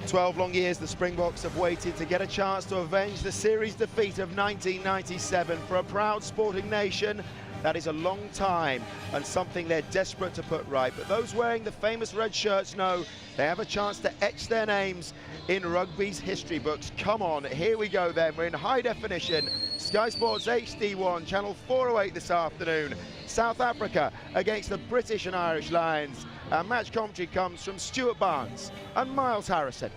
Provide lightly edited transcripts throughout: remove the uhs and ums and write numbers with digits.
12 long years the Springboks have waited to get a chance to avenge the series defeat of 1997. For a proud sporting nation, that is a long time and something they're desperate to put right. But those wearing the famous red shirts know they have a chance to etch their names in rugby's history books. Come on, here we go then. We're in high definition. Sky Sports HD1, channel 408 this afternoon. South Africa against the British and Irish Lions. Our match commentary comes from Stuart Barnes and Miles Harrison.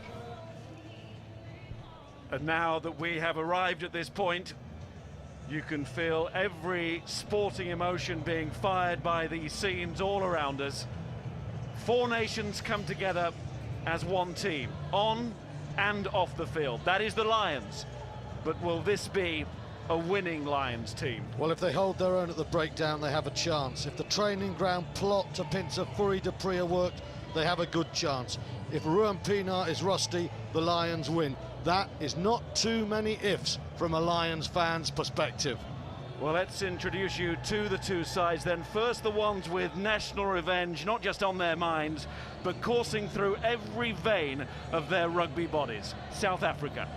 And now that we have arrived at this point, you can feel every sporting emotion being fired by these scenes all around us. Four nations come together as one team, on and off the field. That is the Lions. But will this be a winning Lions team? Well, if they hold their own at the breakdown, they have a chance. If the training ground plot to pincer Fourie du Preez worked, they have a good chance. If Ruan Pienaar is rusty, the Lions win. That is not too many ifs from a Lions fan's perspective. Well, let's introduce you to the two sides then. First, the ones with national revenge, not just on their minds, but coursing through every vein of their rugby bodies. South Africa.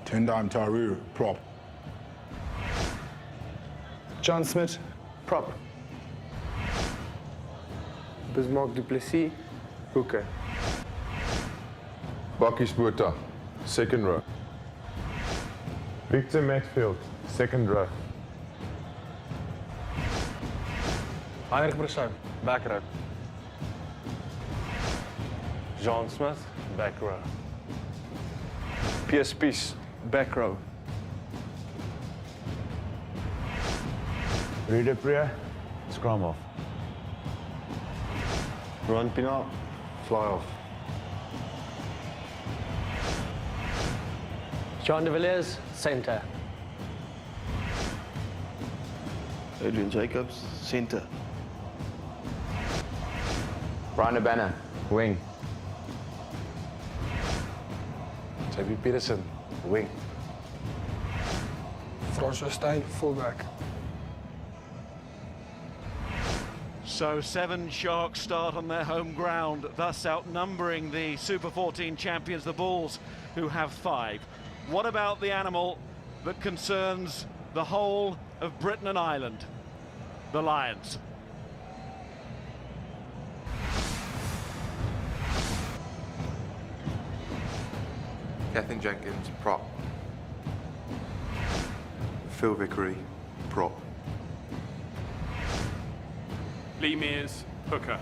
Tendai Mtawarira, prop. John Smith, prop. Bismarck du Plessis, hooker. Bakkies Botha, second row. Victor Matfield, second row. Heinrich Bresson, back row. John Smith, back row. Piers Spies, back row. Fourie du Preez, scrum off. Ruan Pienaar, fly off. John de Villiers, centre. Adrian Jacobs, centre. Brian Abana, wing. JB Peterson, wing. Francois Steyn, fullback. So 7 Sharks start on their home ground, thus outnumbering the Super 14 champions, the Bulls, who have 5. What about the animal that concerns the whole of Britain and Ireland? The Lions. Gethin Jenkins, prop. Phil Vickery, prop. Lee Mears, hooker.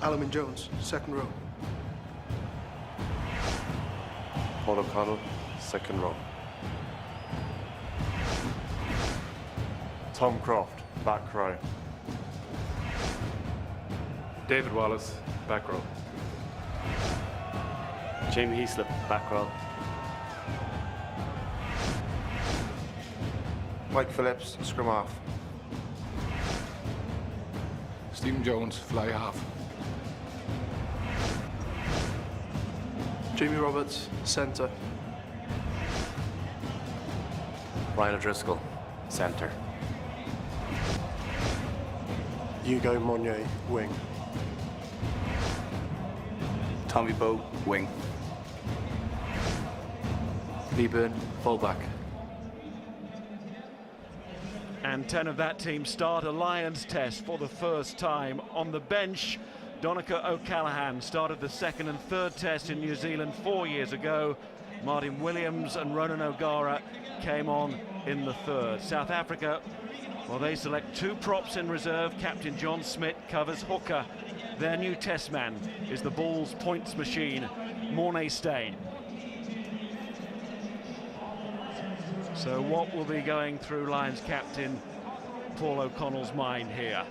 Alamin Jones, second row. Paul O'Connell, second row. Tom Croft, back row. David Wallace, back row. Jamie Heaslip, back row. Mike Phillips, scrum half. Stephen Jones, fly half. Jamie Roberts, centre. Ryan O'Driscoll, centre. Hugo Monnier, wing. Tommy Bowe, wing. Lee Byrne, fullback. And 10 of that team start a Lions test for the first time. On the bench, Donica O'Callaghan started the second and third test in New Zealand 4 years ago. Martin Williams and Ronan O'Gara came on in the third. South Africa, well, they select 2 props in reserve. Captain John Smith covers hooker. Their new test man is the Bulls points machine, Morné Steyn. So what will be going through Lions captain Paul O'Connell's mind here?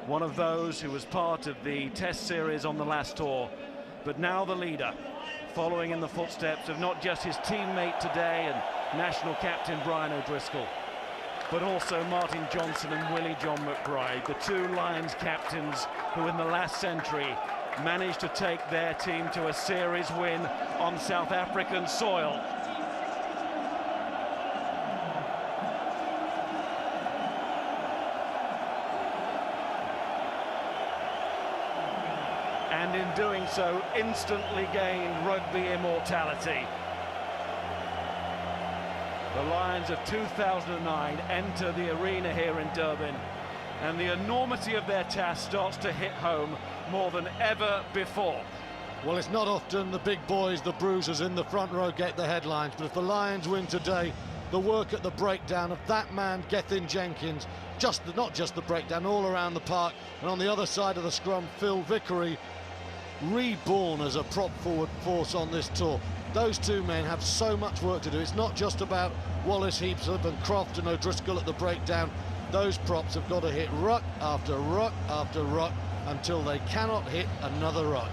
One of those who was part of the test series on the last tour, but now the leader, following in the footsteps of not just his teammate today and national captain Brian O'Driscoll, but also Martin Johnson and Willie John McBride, the 2 Lions captains who in the last century managed to take their team to a series win on South African soil. in doing so, instantly gained rugby immortality. The Lions of 2009 enter the arena here in Durban, and the enormity of their task starts to hit home more than ever before. Well, it's not often the big boys, the bruisers in the front row get the headlines, but if the Lions win today, the work at the breakdown of that man, Gethin Jenkins, not just the breakdown, all around the park, and on the other side of the scrum, Phil Vickery, reborn as a prop forward force on this tour. Those two men have so much work to do. It's not just about Wallace, Heapsop and Croft and O'Driscoll at the breakdown. Those props have got to hit ruck after ruck after ruck until they cannot hit another ruck.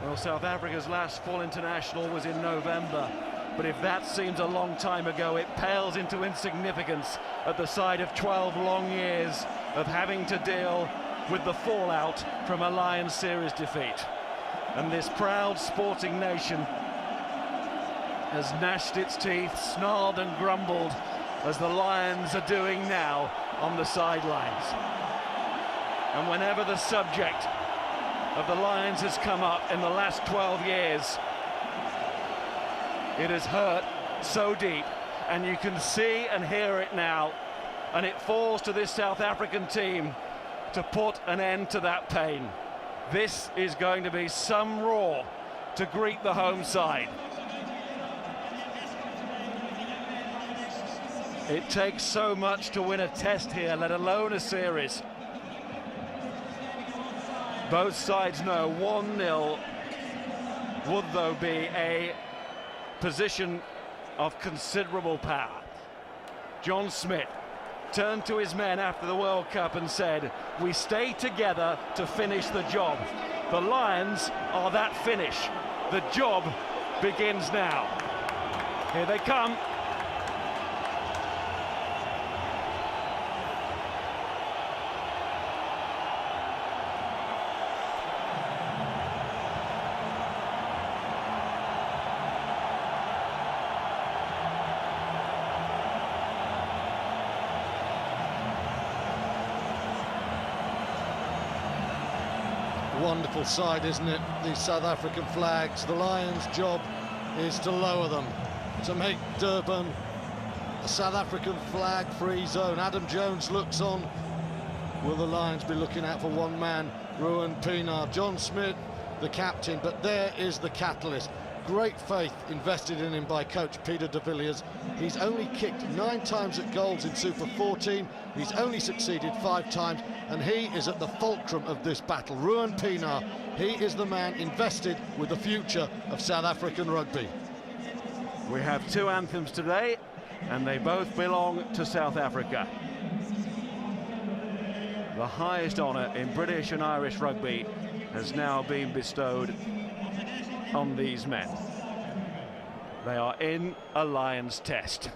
Well, South Africa's last full international was in November, but if that seems a long time ago, it pales into insignificance at the side of 12 long years of having to deal with the fallout from a Lions series defeat. And this proud sporting nation has gnashed its teeth, snarled and grumbled as the Lions are doing now on the sidelines. And whenever the subject of the Lions has come up in the last 12 years, it has hurt so deep, and you can see and hear it now, and it falls to this South African team to put an end to that pain. This is going to be some roar to greet the home side. It takes so much to win a test here, let alone a series. Both sides know 1-0 would, though, be a position of considerable power. John Smith turned to his men after the World Cup and said, "We stay together to finish the job." The Lions are that finish. The job begins now. Here they come. Wonderful sight, isn't it? These South African flags. The Lions' job is to lower them, to make Durban a South African flag-free zone. Adam Jones looks on. Will the Lions be looking out for one man, Ruan Pienaar? John Smith, the captain, but there is the catalyst. Great faith invested in him by coach Peter de Villiers. He's only kicked 9 times at goals in Super 14. He's only succeeded 5 times, and he is at the fulcrum of this battle. Ruan Pienaar, he is the man invested with the future of South African rugby. We have 2 anthems today, and they both belong to South Africa. The highest honour in British and Irish rugby has now been bestowed on these men. They are in a Lions test.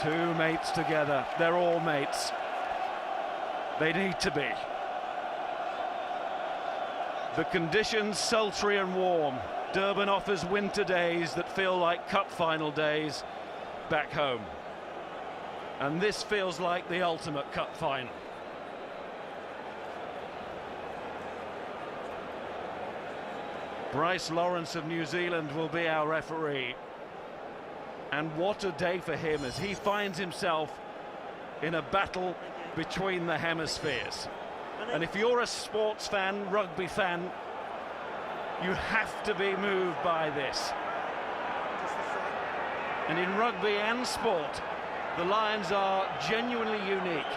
Two mates together. They're all mates. They need to be. The conditions sultry and warm. Durban offers winter days that feel like cup final days back home. And this feels like the ultimate cup final. Bryce Lawrence of New Zealand will be our referee. And what a day for him as he finds himself in a battle between the hemispheres. And if you're a sports fan, rugby fan, you have to be moved by this. And in rugby and sport, the Lions are genuinely unique.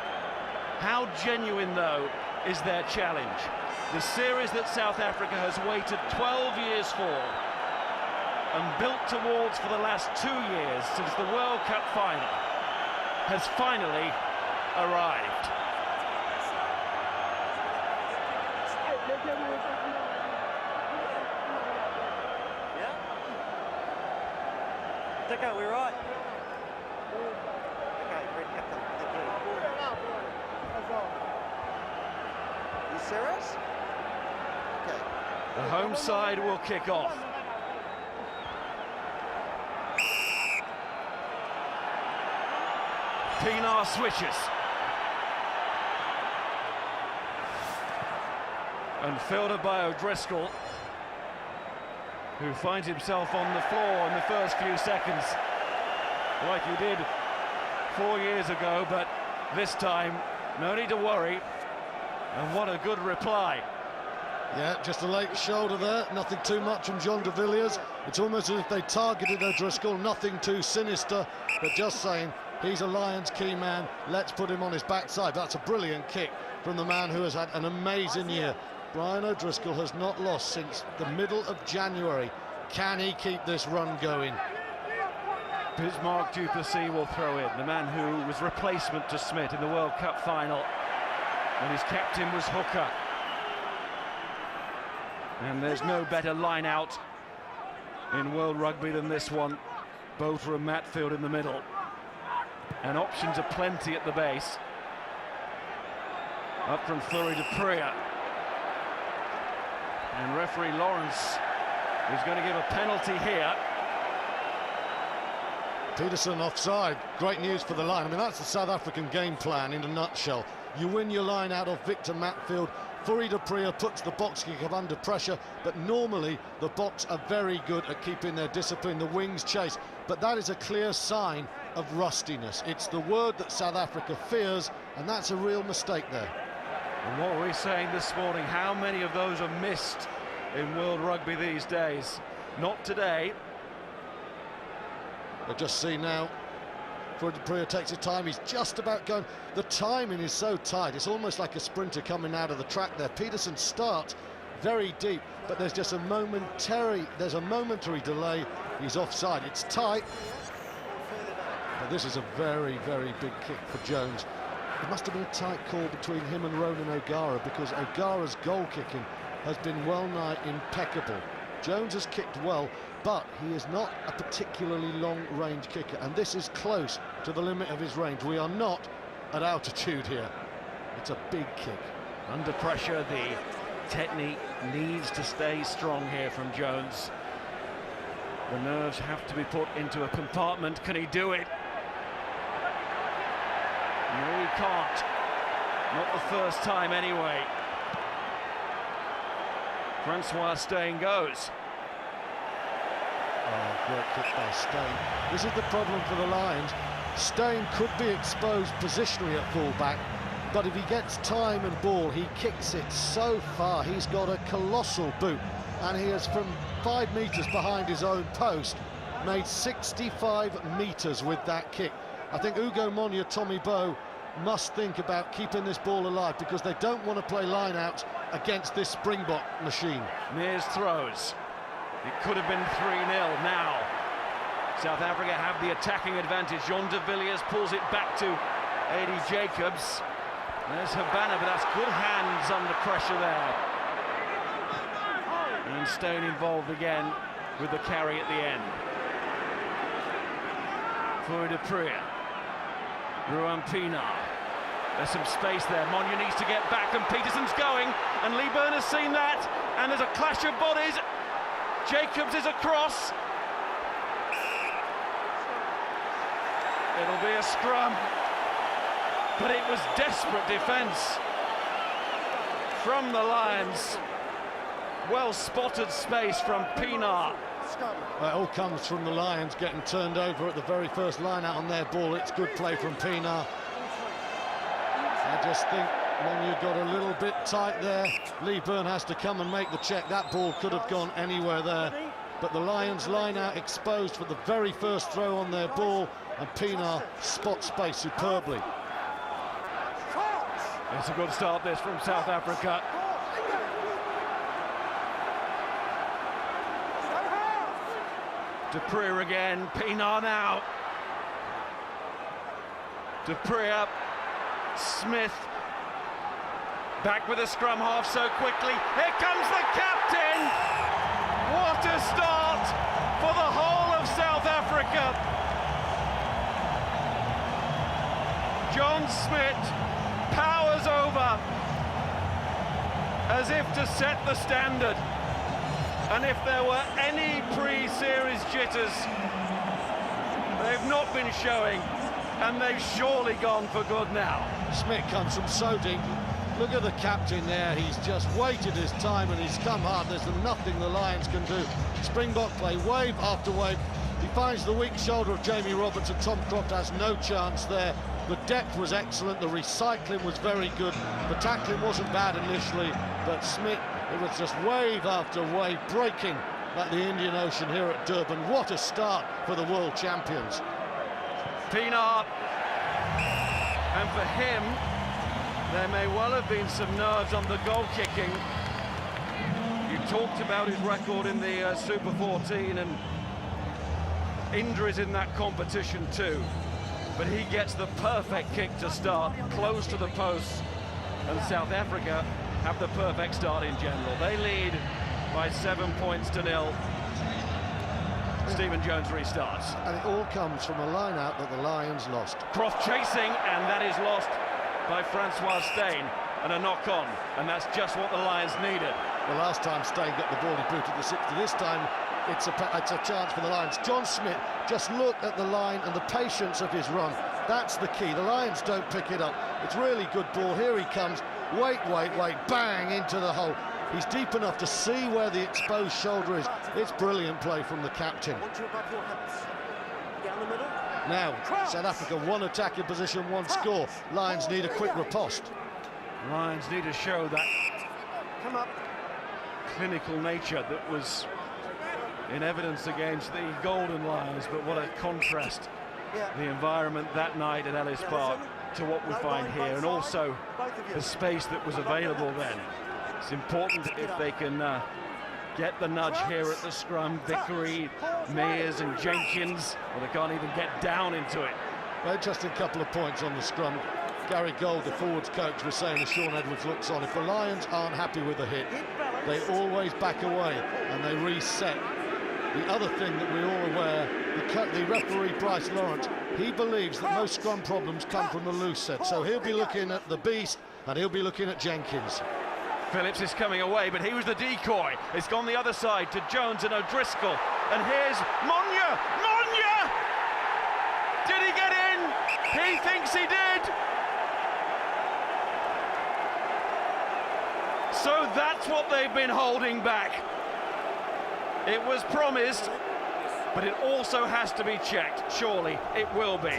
How genuine, though, is their challenge? The series that South Africa has waited 12 years for and built towards for the last 2 years since the World Cup final has finally arrived. Yeah? Dicko, we're right. Okay, red captain. You serious? Okay. The home side will kick off. Pienaar switches. And filtered by O'Driscoll, who finds himself on the floor in the first few seconds, like he did 4 years ago, but this time, no need to worry. And what a good reply. Yeah, just a late shoulder there, nothing too much from John de Villiers. It's almost as if they targeted O'Driscoll, nothing too sinister, but just saying, he's a Lions key man, let's put him on his backside. That's a brilliant kick from the man who has had an amazing year. Brian O'Driscoll has not lost since the middle of January. Can he keep this run going? Bismarck du Plessis will throw in, the man who was replacement to Smith in the World Cup final, and his captain was Hooker. And there's no better line out in World Rugby than this one. Botha and Matfield in the middle. And options are plenty at the base. Up from Fleury de Pria. And referee Lawrence is going to give a penalty here. Peterson offside. Great news for the line. I mean, that's the South African game plan in a nutshell. You win your line out of Victor Matfield. Fleury de Pria puts the box kick up under pressure, but normally the Boks are very good at keeping their discipline. The wings chase, but that is a clear sign of rustiness. It's the word that South Africa fears, and that's a real mistake there. And what were we saying this morning? How many of those are missed in World Rugby these days? Not today. I just see now, Fleury de Pria takes his time. He's just about going. The timing is so tight. It's almost like a sprinter coming out of the track there. Peterson starts very deep, but there's just a momentary delay. He's offside. It's tight. But this is a very, very big kick for Jones. It must have been a tight call between him and Ronan O'Gara, because O'Gara's goal kicking has been well nigh impeccable. Jones has kicked well, but he is not a particularly long-range kicker, and this is close to the limit of his range. We are not at altitude here. It's a big kick. Under pressure, the technique needs to stay strong here from Jones. The nerves have to be put into a compartment. Can he do it? No, he can't. Not the first time anyway. Francois Steyn goes. Oh, great kick by Steyn. This is the problem for the Lions. Steyn could be exposed positionally at full-back, but if he gets time and ball, he kicks it so far. He's got a colossal boot, and he has, from 5 metres behind his own post, made 65 metres with that kick. I think Ugo Monye, Tommy Bowe must think about keeping this ball alive, because they don't want to play line-outs against this Springbok machine. Mears throws. It could have been 3-0 now. South Africa have the attacking advantage. John de Villiers pulls it back to Eddie Jacobs. There's Habana, but that's good hands under pressure there. And Steyn involved again with the carry at the end. Fleury de Pria. Ruan Pienaar. There's some space there. Monye needs to get back, and Peterson's going, and Lee Byrne has seen that, and there's a clash of bodies. Jacobs is across. It'll be a scrum, but it was desperate defence from the Lions. Well spotted space from Pienaar. It all comes from the Lions getting turned over at the very first line out on their ball. It's good play from Pienaar. I just think Monye got a little bit tight there. Lee Byrne has to come and make the check. That ball could have gone anywhere there. But the Lions line out exposed for the very first throw on their ball, and Pienaar spots space superbly. It's a good start this from South Africa. Du Preez again, Pienaar now. Du Preez, Smith, back with a scrum half so quickly. Here comes the captain! What a start for the whole of South Africa. John Smith powers over as if to set the standard. And if there were any pre-series jitters, they've not been showing, and they've surely gone for good now. Smith comes from so deep. Look at the captain there. He's just waited his time and he's come hard. There's nothing the Lions can do. Springbok play wave after wave. He finds the weak shoulder of Jamie Roberts, and Tom Croft has no chance there. The depth was excellent, the recycling was very good, the tackling wasn't bad initially, but Smith, it was just wave after wave, breaking like the Indian Ocean here at Durban. What a start for the world champions. Pienaar, and for him, there may well have been some nerves on the goal kicking. You talked about his record in the Super 14 and injuries in that competition too. But he gets the perfect kick to start, close to the post, and South Africa have the perfect start in general. They lead by 7 points to 0. Stephen Jones restarts. And it all comes from a line-out that the Lions lost. Croft chasing, and that is lost by Francois Steyn, and a knock-on, and that's just what the Lions needed. The last time Steyn got the ball, he booted the 60. This time, it's a chance for the Lions. John Smith, just look at the line and the patience of his run. That's the key. The Lions don't pick it up. It's really good ball. Here he comes. Wait, bang into the hole. He's deep enough to see where the exposed shoulder is. It's brilliant play from the captain. Now, South Africa, one attacking position, one score. Lions need a quick riposte. Lions need to show that clinical nature that was in evidence against the Golden Lions, but what a contrast, the environment that night at Ellis Park to what we find here, and also the space that was available then. It's important if they can get the nudge here at the scrum. Vickery, Mears and Jenkins, well, they can't even get down into it. Very interesting couple of points on the scrum. Gary Gold, the forwards coach, was saying as Sean Edwards looks on, if the Lions aren't happy with the hit, they always back away and they reset. The other thing that we're all aware, the referee Bryce Lawrence, he believes that most scrum problems come from the loose set, so he'll be looking at the Beast and he'll be looking at Jenkins. Phillips is coming away, but he was the decoy. It's gone the other side to Jones and O'Driscoll, and here's Monye! Monye! Did he get in? He thinks he did! So that's what they've been holding back. It was promised, but it also has to be checked. Surely it will be.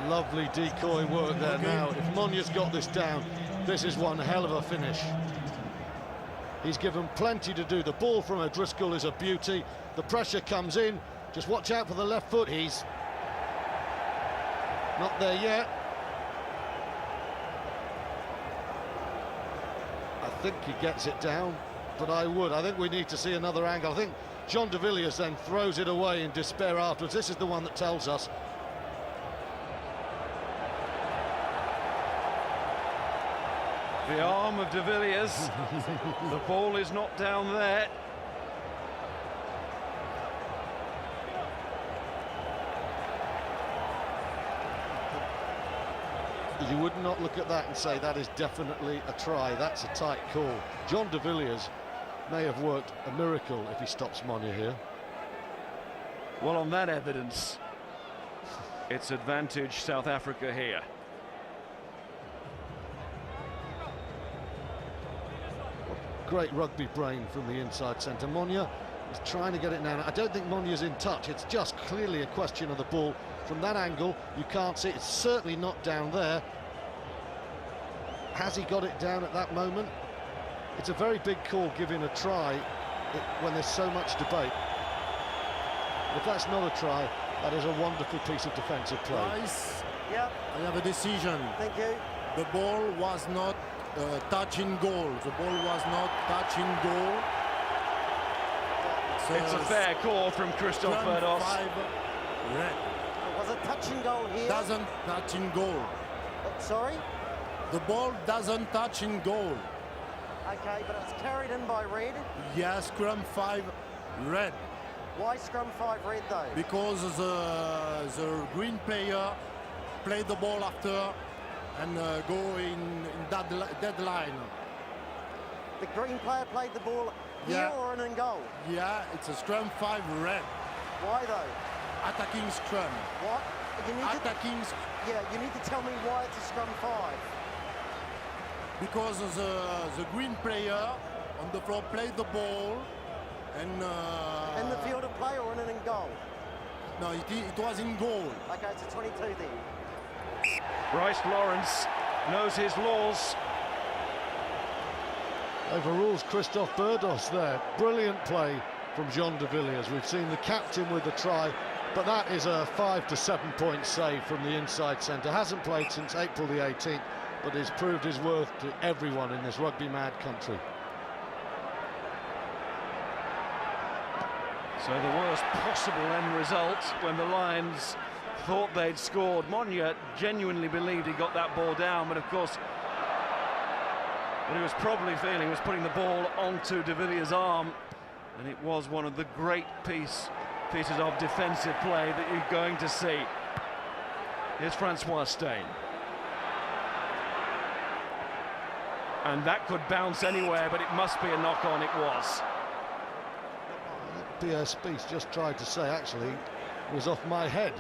Lovely decoy work there now. If Monye's got this down, this is one hell of a finish. He's given plenty to do. The ball from O'Driscoll is a beauty. The pressure comes in. Just watch out for the left foot. He's not there yet. I think he gets it down, but I think we need to see another angle. I think John de Villiers then throws it away in despair afterwards. This is the one that tells us. The arm of de Villiers. The ball is not down there. You would not look at that and say that is definitely a try. That's a tight call. John de Villiers may have worked a miracle if he stops Monye here. Well, on that evidence, it's advantage South Africa here. Great rugby brain from the inside centre. Monye is trying to get it now. I don't think Monye's in touch. It's just clearly a question of the ball. From that angle, you can't see. It's certainly not down there. Has he got it down at that moment? It's a very big call giving a try when there's so much debate. If that's not a try, that is a wonderful piece of defensive play. Rice, Yep, I have a decision. thank you. The ball was not touching goal. The ball was not touching goal. It's a fair call from Christophe scrum Berdos. 5, red. Was it touching goal here? Doesn't touch in goal. Sorry? The ball doesn't touch in goal. Okay, but it's carried in by red. Yeah, scrum 5, red. Why scrum 5 red though? Because the green player played the ball after and go in that deadline. The green player played the ball here Yeah. or in goal? Yeah, it's a scrum 5, red. Why though? Attacking scrum. What? You need to, Attacking yeah, you need to tell me why it's a scrum 5. because the green player on the floor played the ball and In the field of play or in goal? no, it was in goal. Okay, it's a 22 then. Bryce Lawrence knows his laws. Overrules Christophe Berdos there. Brilliant play from John de Villiers. We've seen the captain with the try, but that is a 5 to 7 point save from the inside centre. Hasn't played since April the 18th, but has proved his worth to everyone in this rugby mad country. So the worst possible end result when the Lions thought they'd scored. Monye genuinely believed he got that ball down, but of course what he was probably feeling was putting the ball onto de Villiers' arm, and it was one of the great pieces of defensive play that you're going to see. Here's Francois Steyn. And that could bounce anywhere, but it must be a knock-on. It was. Pierre Spies just tried to say, actually, it was off my head.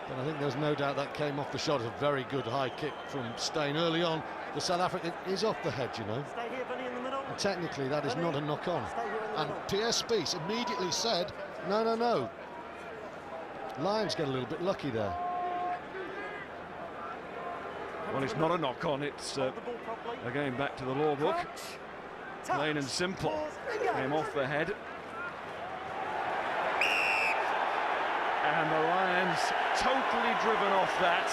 But I think there's no doubt that came off the shot. A very good high kick from Steyn early on. The South African is off the head, you know. Stay here, Vinny, in the middle. And technically, that is not a knock-on. Stay here in the And middle. Pierre Spies immediately said, no, no, no. Lions get a little bit lucky there. Well, it's not a knock-on. It's Hold the ball properly. again back to the law book. Plain and simple. Came off the head. And the Lions totally driven off that.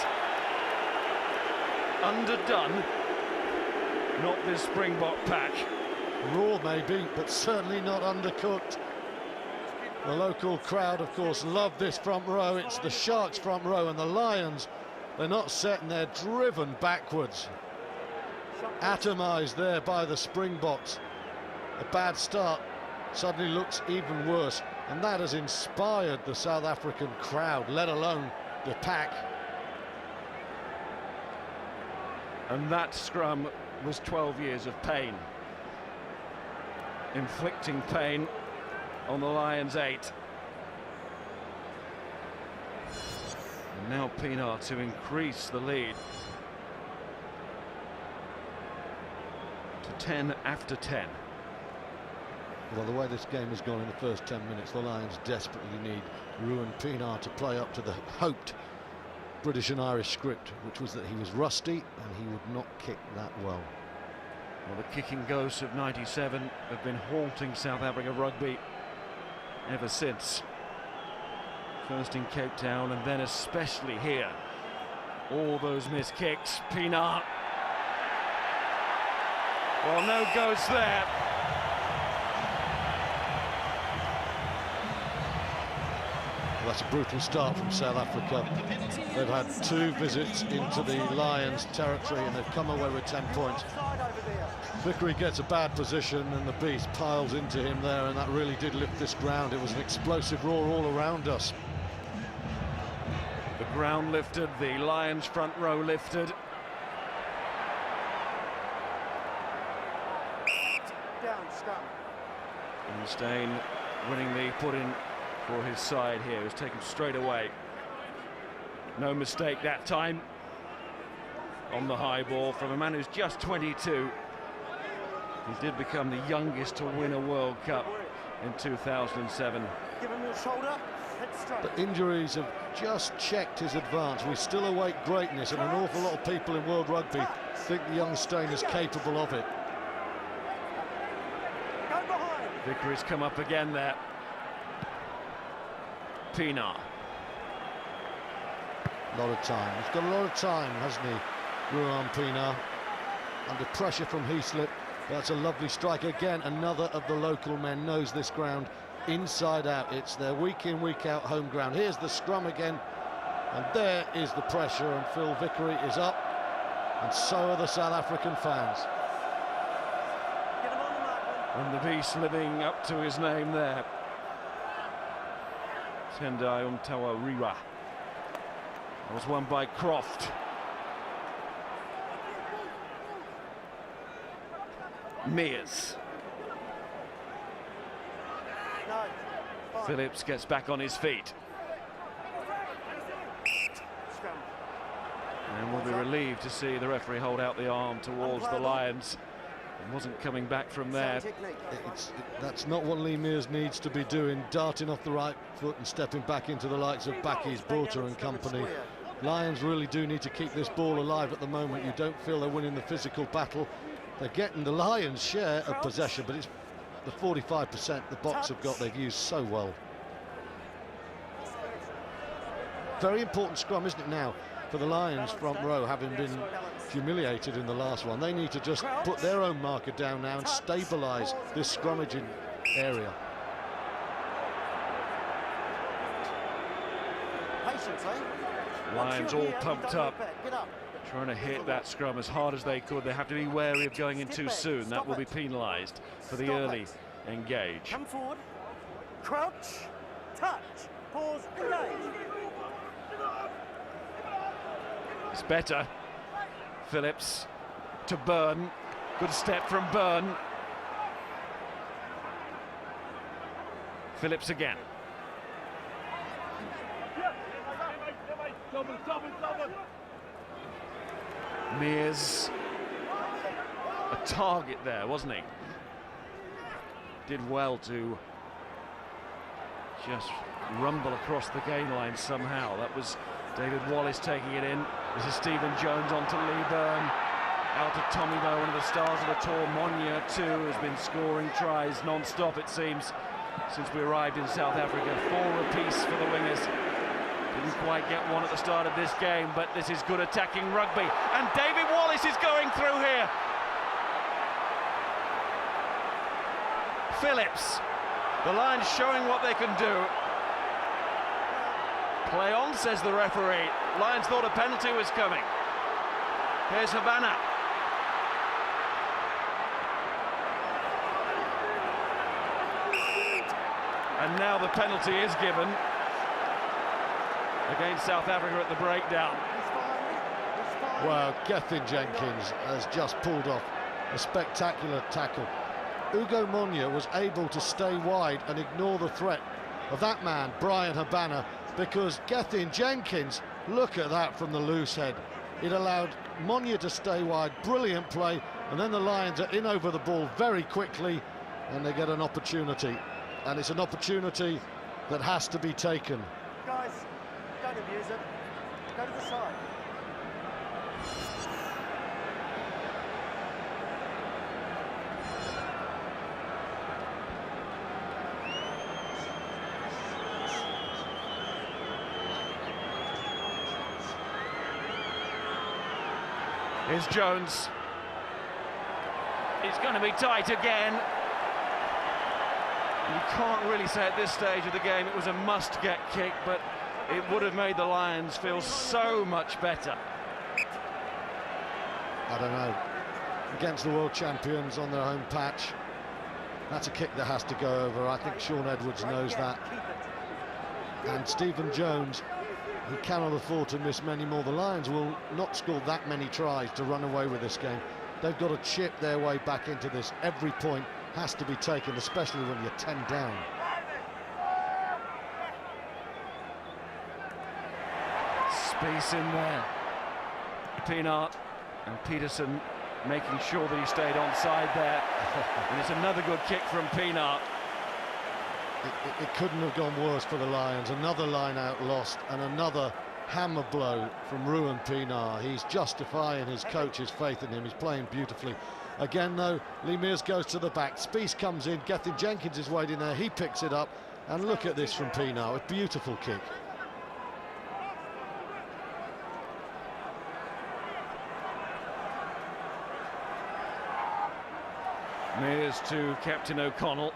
Underdone. Not this Springbok pack. Raw maybe, but certainly not undercooked. The local crowd, of course, love this front row. It's the Sharks front row, and the Lions, they're not set and they're driven backwards. Atomised there by the Springboks. A bad start suddenly looks even worse, and that has inspired the South African crowd, let alone the pack. And that scrum was 12 years of pain. Inflicting pain on the Lions 8. And now Pienaar to increase the lead to 10 after 10. Well, the way this game has gone in the first 10 minutes, the Lions desperately need Ruan Pienaar to play up to the hoped British and Irish script, which was that he was rusty and he would not kick that well. Well, the kicking ghosts of '97 have been haunting South Africa rugby ever since. First in Cape Town and then especially here. All those missed kicks. Pienaar. Well, no ghosts there. Well, that's a brutal start from South Africa. They've had 2 visits into the Lions territory and they've come away with 10 points. Vickery gets a bad position and the beast piles into him there, and that really did lift this ground. It was an explosive roar all around us. The ground lifted, the Lions front row lifted. And Stein winning the put-in for his side here. He was taken straight away. No mistake that time on the high ball from a man who's just 22. He did become the youngest to win a World Cup in 2007. Give him your shoulder. But injuries have just checked his advance. We still await greatness, and an awful lot of people in World Rugby think the young Stein is capable of it. Vickery's come up again there. Pienaar. A lot of time. He's got a lot of time, hasn't he, Ruan Pienaar? Under pressure from Heaslip. That's a lovely strike again. Another of the local men knows this ground inside out. It's their week in, week out home ground. Here's the scrum again, and there is the pressure, and Phil Vickery is up, and so are the South African fans. And the beast living up to his name there. Tendai Umtawarira. That was won by Croft. Mears. Phillips gets back on his feet. And we'll be relieved to see the referee hold out the arm towards the Lions. He wasn't coming back from there. That's not what Lee Mears needs to be doing, darting off the right foot and stepping back into the likes of Bakkies, Botha and company. Lions really do need to keep this ball alive at the moment. You don't feel they're winning the physical battle. They're getting the Lions' share of possession, but it's the 45% the Boks have got, they've used so well. Very important scrum, isn't it now, for the Lions front row, having been humiliated in the last one. They need to just put their own marker down now and stabilise this scrummaging area. Lions all pumped up, trying to hit that scrum as hard as they could. They have to be wary of going in too soon. That will be penalised for the early engage. Come forward. Crouch. Touch. Pause. Engage. It's better. Phillips to Byrne. Good step from Byrne. Phillips again. Mears, a target there, wasn't he? Did well to just rumble across the gain line somehow. That was David Wallace taking it in. This is Stephen Jones on to Lee Byrne. Out to Tommy Bowe, one of the stars of the tour. Monya, too, has been scoring tries non-stop, it seems, since we arrived in South Africa. 4 apiece for the wingers. Didn't quite get one at the start of this game, but this is good attacking rugby. And David Wallace is going through here. Phillips. The Lions showing what they can do. Play on, says the referee. Lions thought a penalty was coming. Here's Havana. And now the penalty is given against South Africa at the breakdown. Well, Gethin Jenkins has just pulled off a spectacular tackle. Ugo Monya was able to stay wide and ignore the threat of that man, Brian Habana, because Gethin Jenkins, look at that from the loose head. It allowed Monya to stay wide, brilliant play, and then the Lions are in over the ball very quickly, and they get an opportunity. And it's an opportunity that has to be taken. Guys, don't abuse it. Go to the side. Here's Jones. It's going to be tight again. You can't really say at this stage of the game it was a must-get kick, but it would have made the Lions feel so much better. I don't know. Against the world champions on their home patch, that's a kick that has to go over. I think Sean Edwards knows that. And Stephen Jones, he cannot afford to miss many more. The Lions will not score that many tries to run away with this game. They've got to chip their way back into this. Every point has to be taken, especially when you're 10 down. Space in there. Pienaar and Peterson making sure that he stayed onside there. And it's another good kick from Pienaar. It couldn't have gone worse for the Lions. Another line-out lost and another hammer blow from Ruan Pienaar. He's justifying his coach's faith in him. He's playing beautifully. Again, though, Lee Mears goes to the back. Spieth comes in. Gethin Jenkins is waiting there. He picks it up. And look at this from Pienaar. A beautiful kick. Mears to Captain O'Connell.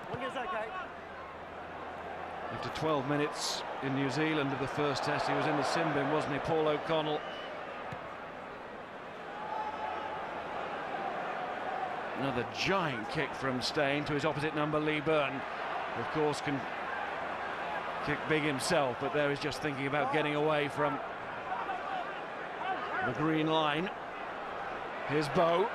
After 12 minutes in New Zealand of the first test, he was in the sin bin, wasn't he, Paul O'Connell? Another giant kick from Steyn to his opposite number, Lee Byrne. Of course, can kick big himself, but there he's just thinking about getting away from the green line. Here's Bowe.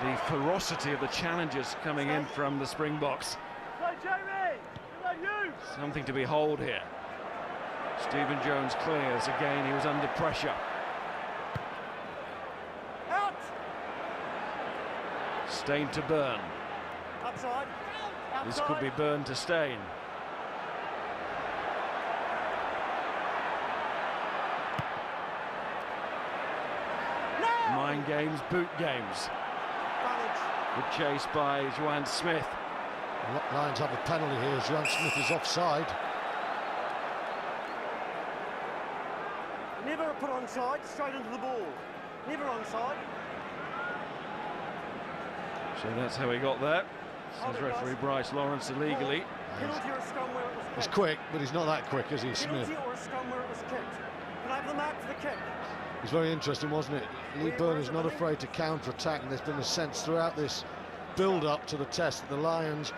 The ferocity of the challengers coming in from the Springboks. Something to behold here. Stephen Jones clears again. He was under pressure. Steyn to Byrne. This could be Byrne to Steyn. Mind games, boot games. Good chase by Johan Smith. Lions have a penalty here. Johan Smith is offside. Never put onside, straight into the ball. Never onside. So that's how he got there. Says referee Bryce Lawrence illegally. Penalty or a scrum where it was kicked. He's quick, but he's not that quick, is he, Smith? Penalty or a scrum where it was kicked. Can I have the mark for the kick? It's very interesting, wasn't it? Lee Byrne is not afraid to counter-attack, and there's been a sense throughout this build-up to the test that the Lions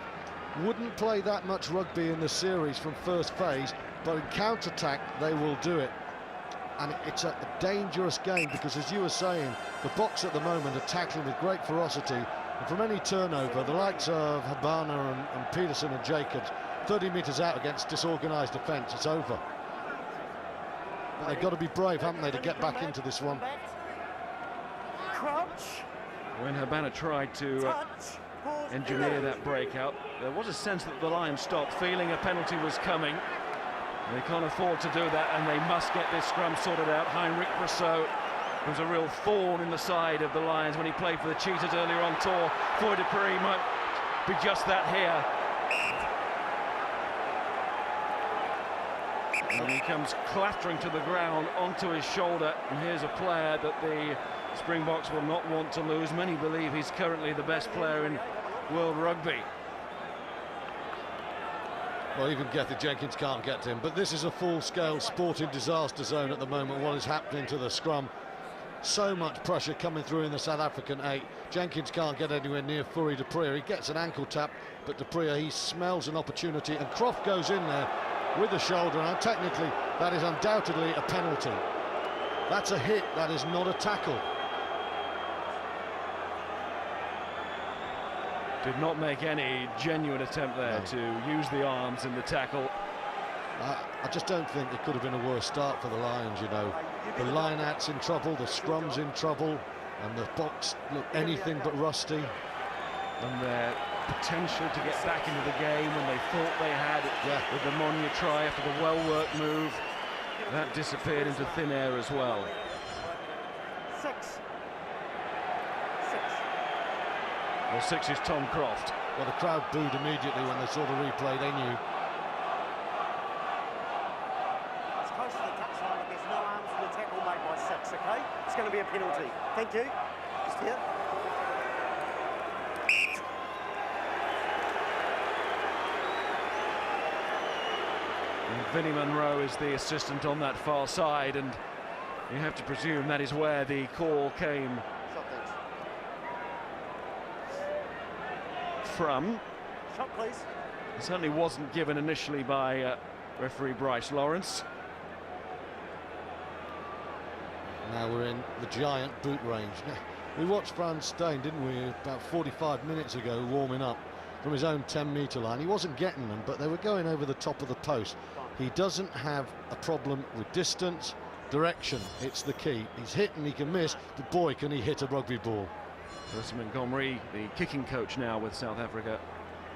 wouldn't play that much rugby in the series from first phase, but in counter-attack they will do it. And it's a dangerous game because, as you were saying, the Boks at the moment are tackling with great ferocity, and from any turnover, the likes of Habana and Peterson and Jacobs, 30 metres out against disorganised defence, it's over. But they've got to be brave, haven't they, to get back into this one. Crouch. When Habana tried to engineer that breakout, there was a sense that the Lions stopped, feeling a penalty was coming. They can't afford to do that, and they must get this scrum sorted out. Heinrich Brosseau was a real thorn in the side of the Lions when he played for the Cheetahs earlier on tour. Foy Dupree might be just that here. And he comes clattering to the ground onto his shoulder, and here's a player that the Springboks will not want to lose. Many believe he's currently the best player in world rugby. Well, even Gethin Jenkins can't get to him, but this is a full-scale sporting disaster zone at the moment. What is happening to the scrum? So much pressure coming through in the South African 8. Jenkins can't get anywhere near Foy Dupree. He gets an ankle tap, but Dupree, he smells an opportunity, and Croft goes in there with the shoulder, and technically that is undoubtedly a penalty. That's a hit, that is not a tackle. Did not make any genuine attempt there to use the arms in the tackle. I just don't think it could have been a worse start for the Lions, you know. The line-out's in trouble, the scrum's in trouble, and the Boks look anything but rusty. And their potential to get back into the game when they thought they had it with the Monia try after the well-worked move, that disappeared into thin air as well. 6. Well, 6 is Tom Croft. Well, the crowd booed immediately when they saw the replay, they knew. It's close to the touchline, but there's no arms for the tackle made by 6, okay? It's going to be a penalty. Thank you. Just here. And Vinnie Munro is the assistant on that far side, and you have to presume that is where the call came from. Shot, please. It certainly wasn't given initially by referee Bryce Lawrence. Now we're in the giant boot range. We watched Frans Steyn, didn't we, about 45 minutes ago, warming up from his own 10-metre line. He wasn't getting them, but they were going over the top of the post. He doesn't have a problem with distance, direction. It's the key. He's hit and he can miss, but boy, can he hit a rugby ball. Percy Montgomery, the kicking coach now with South Africa,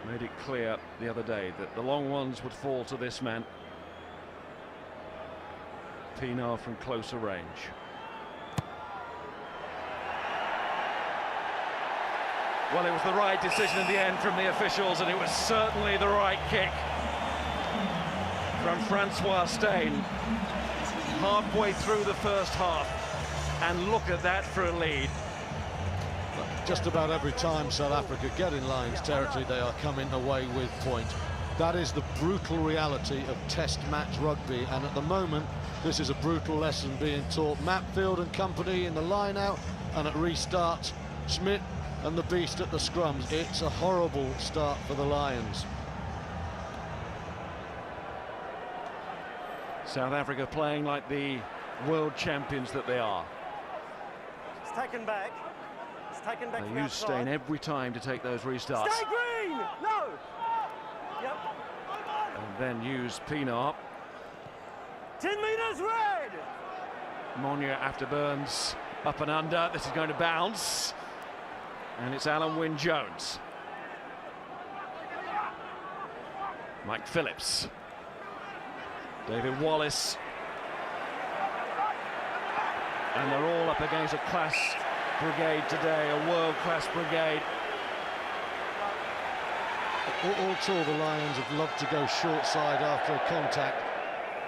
made it clear the other day that the long ones would fall to this man. Pienaar from closer range. Well, it was the right decision in the end from the officials, and it was certainly the right kick from Francois Steyn. Halfway through the first half, and look at that for a lead. Just about every time South Africa get in Lions territory, they are coming away with points. That is the brutal reality of test match rugby, and at the moment this is a brutal lesson being taught. Matfield and company in the line out, and at restart Schmidt and the beast at the scrums. It's a horrible start for the Lions. South Africa playing like the world champions that they are. It's taken back. It's taken back. They use Steyn every time to take those restarts. Stay green! No! Yep. And then use Pienaar. 10 metres red! Monye after Burns. Up and under. This is going to bounce. And it's Alun Wyn Jones. Mike Phillips. David Wallace. And they're all up against a class brigade today, a world-class brigade. All two of the Lions have loved to go short side after a contact,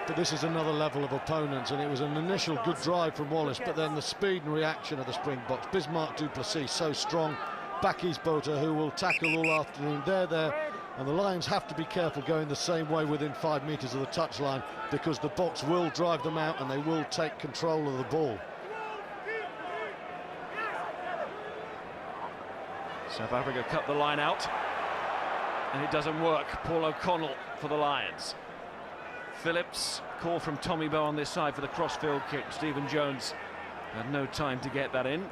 but this is another level of opponents, and it was an initial good drive from Wallace, but then the speed and reaction of the Springboks. Bismarck du Plessis so strong, Bakkies Botha, who will tackle all afternoon, they're there, and the Lions have to be careful going the same way within 5 metres of the touchline, because the Boks will drive them out and they will take control of the ball. South Africa cut the line out, and it doesn't work. Paul O'Connell for the Lions. Phillips, call from Tommy Bowe on this side for the crossfield kick. Stephen Jones had no time to get that in.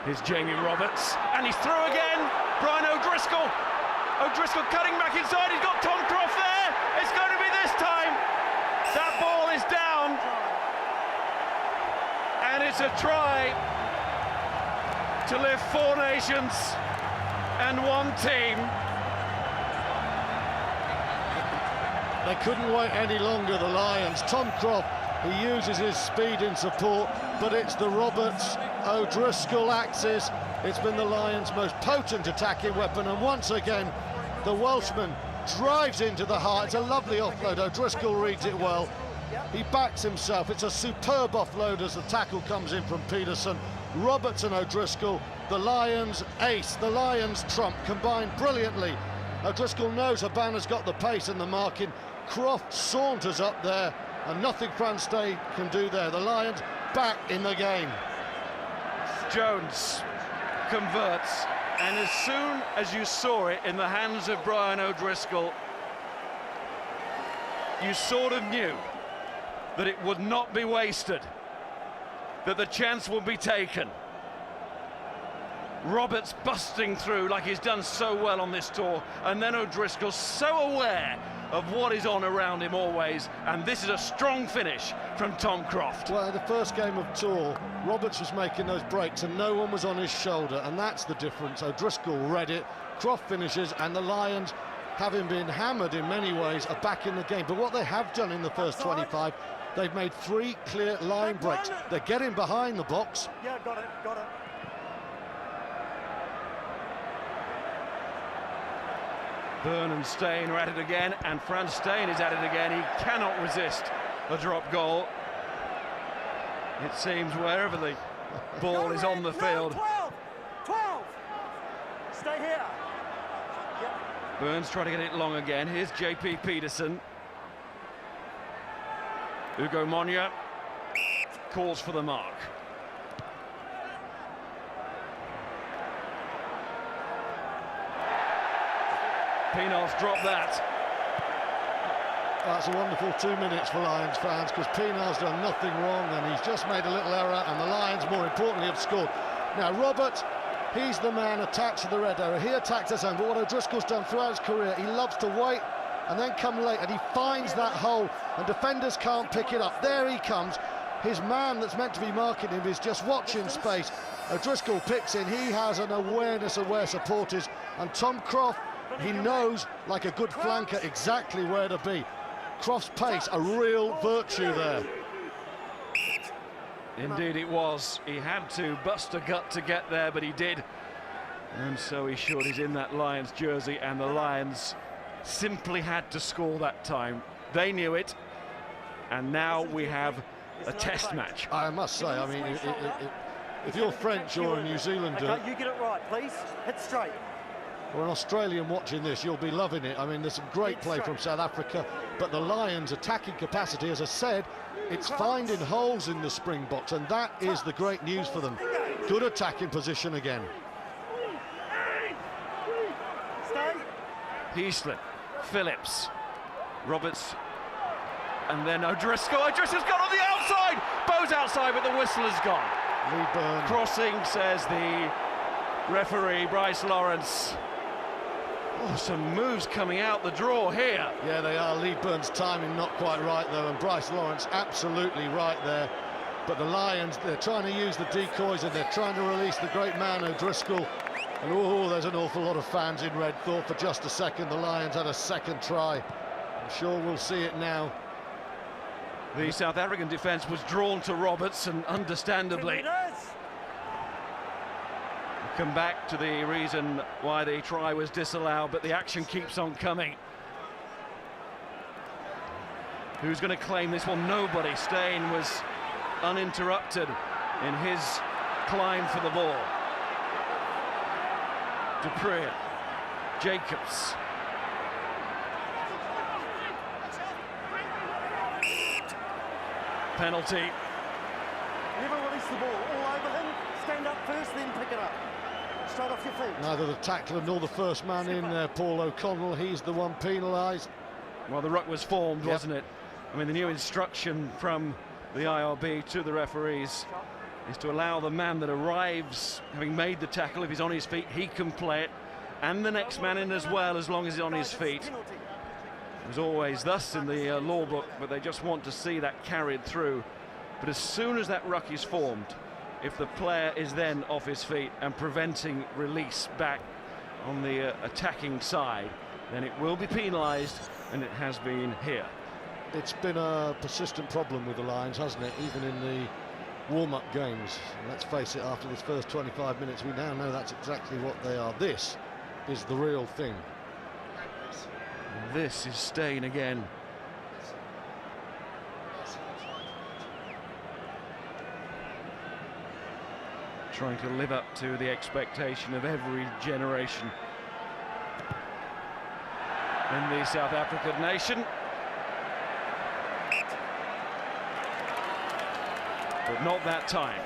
Here's Jamie Roberts, and he's through again. Brian O'Driscoll. O'Driscoll cutting back inside. He's got Tom Croft there. It's going to be this time. That ball is down, and it's a try to lift 4 nations and 1 team. They couldn't wait any longer, the Lions. Tom Croft, he uses his speed in support, but it's the Roberts-O'Driscoll axis. It's been the Lions' most potent attacking weapon, and once again, the Welshman drives into the heart. It's a lovely offload. O'Driscoll reads it well. He backs himself. It's a superb offload as the tackle comes in from Peterson. Roberts and O'Driscoll, the Lions' ace, the Lions' trump, combined brilliantly. O'Driscoll knows Habana's got the pace and the marking. Croft saunters up there, and nothing Frans Steyn can do there. The Lions back in the game. Jones converts, and as soon as you saw it in the hands of Brian O'Driscoll, you sort of knew that it would not be wasted, that the chance would be taken. Roberts busting through like he's done so well on this tour, and then O'Driscoll so aware of what is on around him always, and this is a strong finish from Tom Croft. Well, in the first game of tour, Roberts was making those breaks and no one was on his shoulder, and that's the difference. O'Driscoll read it, Croft finishes, and the Lions, having been hammered in many ways, are back in the game. But what they have done in the first 25, they've made 3 clear line breaks. They're getting behind the box. Yeah, got it, got it. Byrne and Steyn are at it again, and Frans Steyn is at it again. He cannot resist a drop goal. It seems wherever the ball is on the field. 12! Stay here. Yep. Burns trying to get it long again. Here's JP Peterson. Ugo Monye calls for the mark. Pienaar's dropped that. That's a wonderful 2 minutes for Lions fans, because Pienaar's done nothing wrong and he's just made a little error, and the Lions, more importantly, have scored. Now, Robert, he's the man attached to the red area. He attacks his own, but what O'Driscoll's done throughout his career, he loves to wait and then come late, and he finds that hole, and defenders can't pick it up. There he comes. His man that's meant to be marking him is just watching space. O'Driscoll picks in. He has an awareness of where support is, and Tom Croft, he knows, like a good flanker, exactly where to be. Croft's pace, a real virtue there. Indeed it was. He had to bust a gut to get there, but he did. And so he should. He's in that Lions jersey, and the Lions simply had to score that time. They knew it, and now we have a test match. I must say, I mean, if you're French or a New Zealander... Okay, you get it right, please. Hit straight. Or an Australian watching this, you'll be loving it. I mean, there's some great play from South Africa, but the Lions' attacking capacity, as I said, it's finding holes in the Springboks, and that is the great news for them. Good attacking position again. Stay. Heaslip, Phillips, Roberts, and then O'Driscoll. O'Driscoll's gone on the outside! Bow's outside, but the whistle has gone. Lee Byrne. Crossing, says the referee, Bryce Lawrence. Oh, some moves coming out the draw here. Yeah, they are. Lee Byrne's timing not quite right, though, and Bryce Lawrence absolutely right there. But the Lions, they're trying to use the decoys, and they're trying to release the great man, O'Driscoll. And oh, there's an awful lot of fans in red. Thought for just a second the Lions had a second try. I'm sure we'll see it now. The South African defence was drawn to Roberts, and understandably. Come back to the reason why the try was disallowed, but the action keeps on coming. Who's going to claim this one? Nobody. Steyn was uninterrupted in his climb for the ball. du Preez, Jacobs. Penalty. Never release the ball. All over him. Stand up first, then pick it up. Straight off your feet. Neither the tackler nor the first man in there, Paul O'Connell. He's the one penalised. Well, the ruck was formed, wasn't it? I mean, the new instruction from the IRB to the referees is to allow the man that arrives, having made the tackle, if he's on his feet, he can play it, and the next man in as well, as long as he's on his feet. It was always thus in the law book, but they just want to see that carried through. But as soon as that ruck is formed, if the player is then off his feet and preventing release back on the attacking side, then it will be penalised, and it has been here. It's been a persistent problem with the Lions, hasn't it? Even in the warm-up games. And let's face it, after this first 25 minutes, we now know that's exactly what they are. This is the real thing. And this is Steyn again. Trying to live up to the expectation of every generation in the South African nation. But not that time.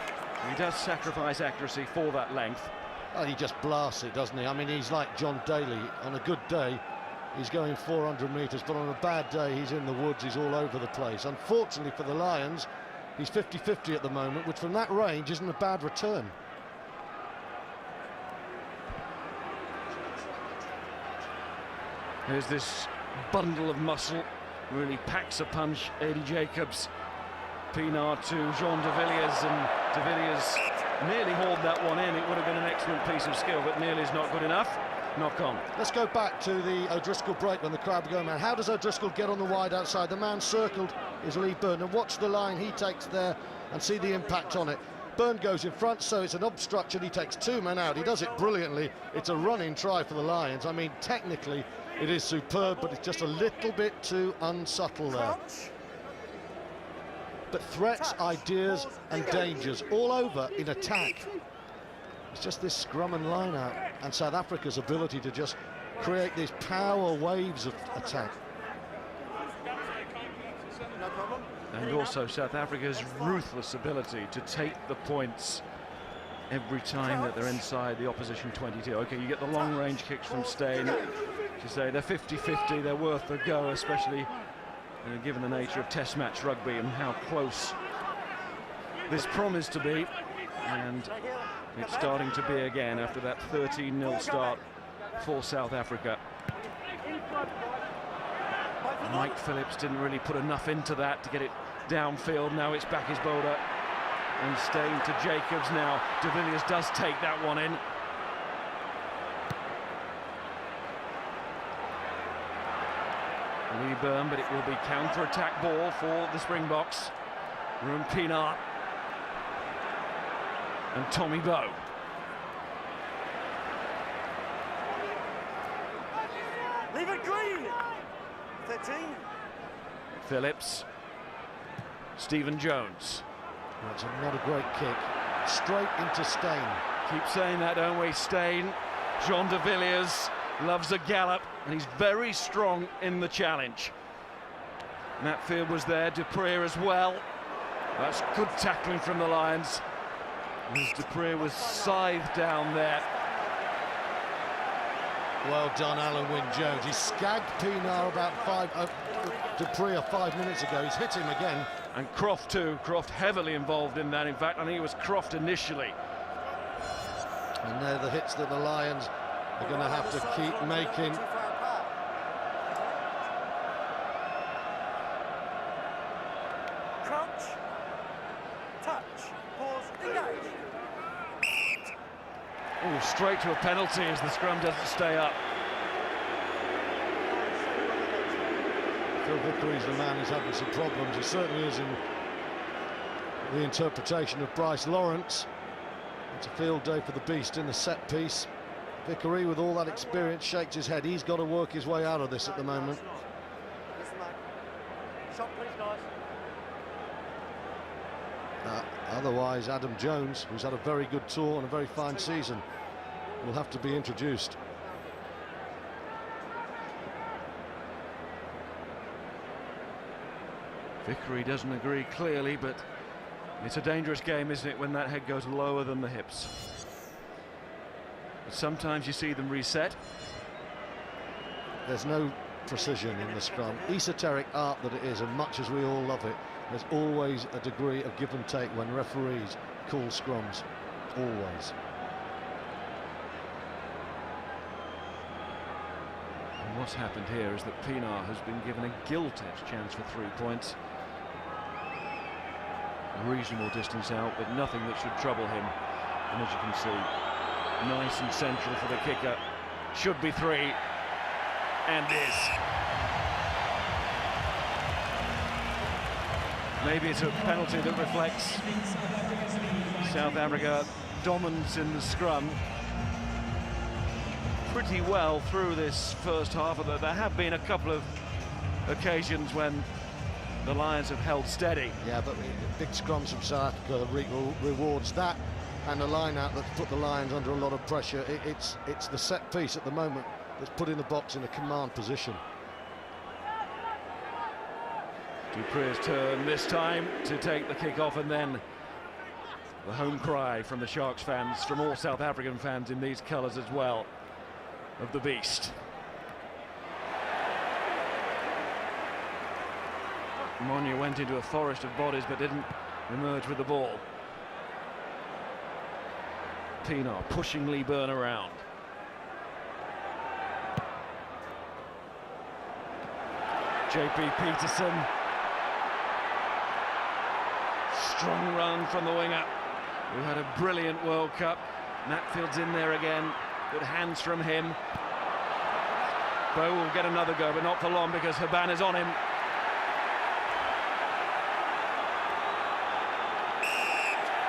He does sacrifice accuracy for that length. And he just blasts it, doesn't he? I mean, he's like John Daly. On a good day, he's going 400 metres, but on a bad day, he's in the woods, he's all over the place. Unfortunately for the Lions, he's 50-50 at the moment, which from that range isn't a bad return. Here's this bundle of muscle, really packs a punch. Eddie Jacobs, Pienaar to Jean de Villiers, and de Villiers nearly hauled that one in. It would have been an excellent piece of skill, but nearly is not good enough. Knock on. Let's go back to the O'Driscoll break when the crowd were going, man. How does O'Driscoll get on the wide outside? The man circled is Lee Byrne, and watch the line he takes there and see the impact on it. Byrne goes in front, so it's an obstruction. He takes two men out. He does it brilliantly. It's a running try for the Lions. I mean, technically, it is superb, but it's just a little bit too unsubtle there. But threats, ideas, and dangers all over in attack. It's just this scrum and line out, and South Africa's ability to just create these power waves of attack. And also South Africa's ruthless ability to take the points every time that they're inside the opposition 22. Okay, you get the long-range kicks from Steyn. To say they're 50-50, they're worth a go, especially given the nature of Test match rugby and how close this promised to be, and it's starting to be again after that 13-0 start for South Africa. Mike Phillips didn't really put enough into that to get it downfield. Now it's back his Boulder and Steyn to Jacobs now. De Villiers does take that one in. Lee Byrne, but it will be counter-attack ball for the Springboks. Ruben Pienaar and Tommy Bowe. Leave it green. 13. Phillips. Stephen Jones. That's not a great kick. Straight into Steyn. Keep saying that, don't we? Steyn. Jean de Villiers loves a gallop, and he's very strong in the challenge. Matfield was there, Dupree as well. That's good tackling from the Lions. As Dupree was scythed down there. Well done, Alan Wynne-Jones. He skagged Pienaar about Dupree 5 minutes ago. He's hit him again. And Croft too. Croft heavily involved in that. In fact, I think it was Croft initially. And they're the hits that the Lions are going to have to keep making. Crouch. Touch. Pause. Engage. Oh, straight to a penalty as the scrum doesn't stay up. Phil Vickery's the man who's having some problems. He certainly is in the interpretation of Bryce Lawrence. It's a field day for the Beast in the set piece. Vickery, with all that experience, shakes his head. He's got to work his way out of this at the moment. Shot, please, guys. Otherwise, Adam Jones, who's had a very good tour and a very fine season, will have to be introduced. Vickery doesn't agree clearly, but it's a dangerous game, isn't it, when that head goes lower than the hips. But sometimes you see them reset. There's no precision in the scrum. Esoteric art that it is, and much as we all love it, there's always a degree of give and take when referees call scrums. Always. And what's happened here is that Pienaar has been given a gilt-edged chance for 3 points. A reasonable distance out, but nothing that should trouble him. And as you can see, nice and central for the kicker. Should be 3, and is. Maybe it's a penalty that reflects South Africa dominance in the scrum pretty well through this first half. There have been a couple of occasions when the Lions have held steady. Yeah, but big scrums from South Africa rewards that, and a line-out that's put the Lions under a lot of pressure. It's the set piece at the moment that's putting the box in a command position. Dupree's turn this time to take the kick off, and then the home cry from the Sharks fans, from all South African fans in these colours as well, of the Beast. Monya went into a forest of bodies but didn't emerge with the ball. Pienaar pushing Lee Byrne around. JP Peterson. Strong run from the winger, who had a brilliant World Cup. Matfield's in there again. Good hands from him. Bowe will get another go, but not for long because Haban is on him.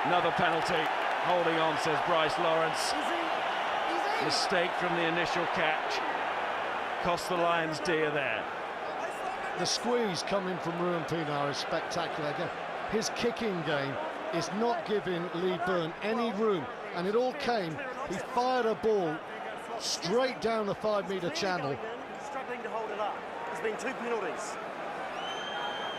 Another penalty. Holding on, says Bryce Lawrence. Mistake from the initial catch. Cost the Lions dear there. The squeeze coming from Ruben Pienaar is spectacular. Again, his kicking game is not giving Lee Byrne any room, and it all came. He fired a ball straight down the 5-metre channel. Struggling to hold it up. There's been 2 penalties.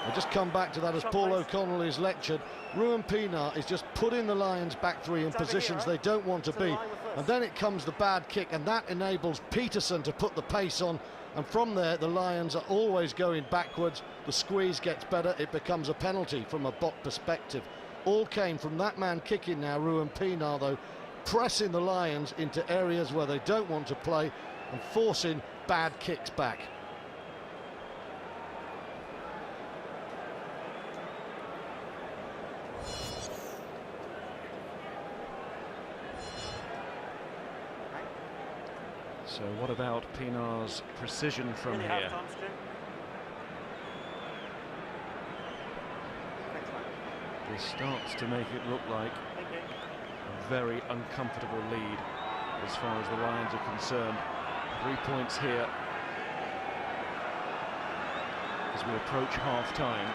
I'll just come back to that as Paul O'Connell is lectured. Ruben Pienaar is just putting the Lions back 3 in positions they don't want to be, and then it comes the bad kick, and that enables Peterson to put the pace on, And from there, the Lions are always going backwards. The squeeze gets better. It becomes a penalty from a Bok perspective. All came from that man kicking now, Ruan Pienaar, though, pressing the Lions into areas where they don't want to play and forcing bad kicks back. So what about Pienaar's precision from here? This starts to make it look like a very uncomfortable lead as far as the Lions are concerned. 3 points here as we approach half-time.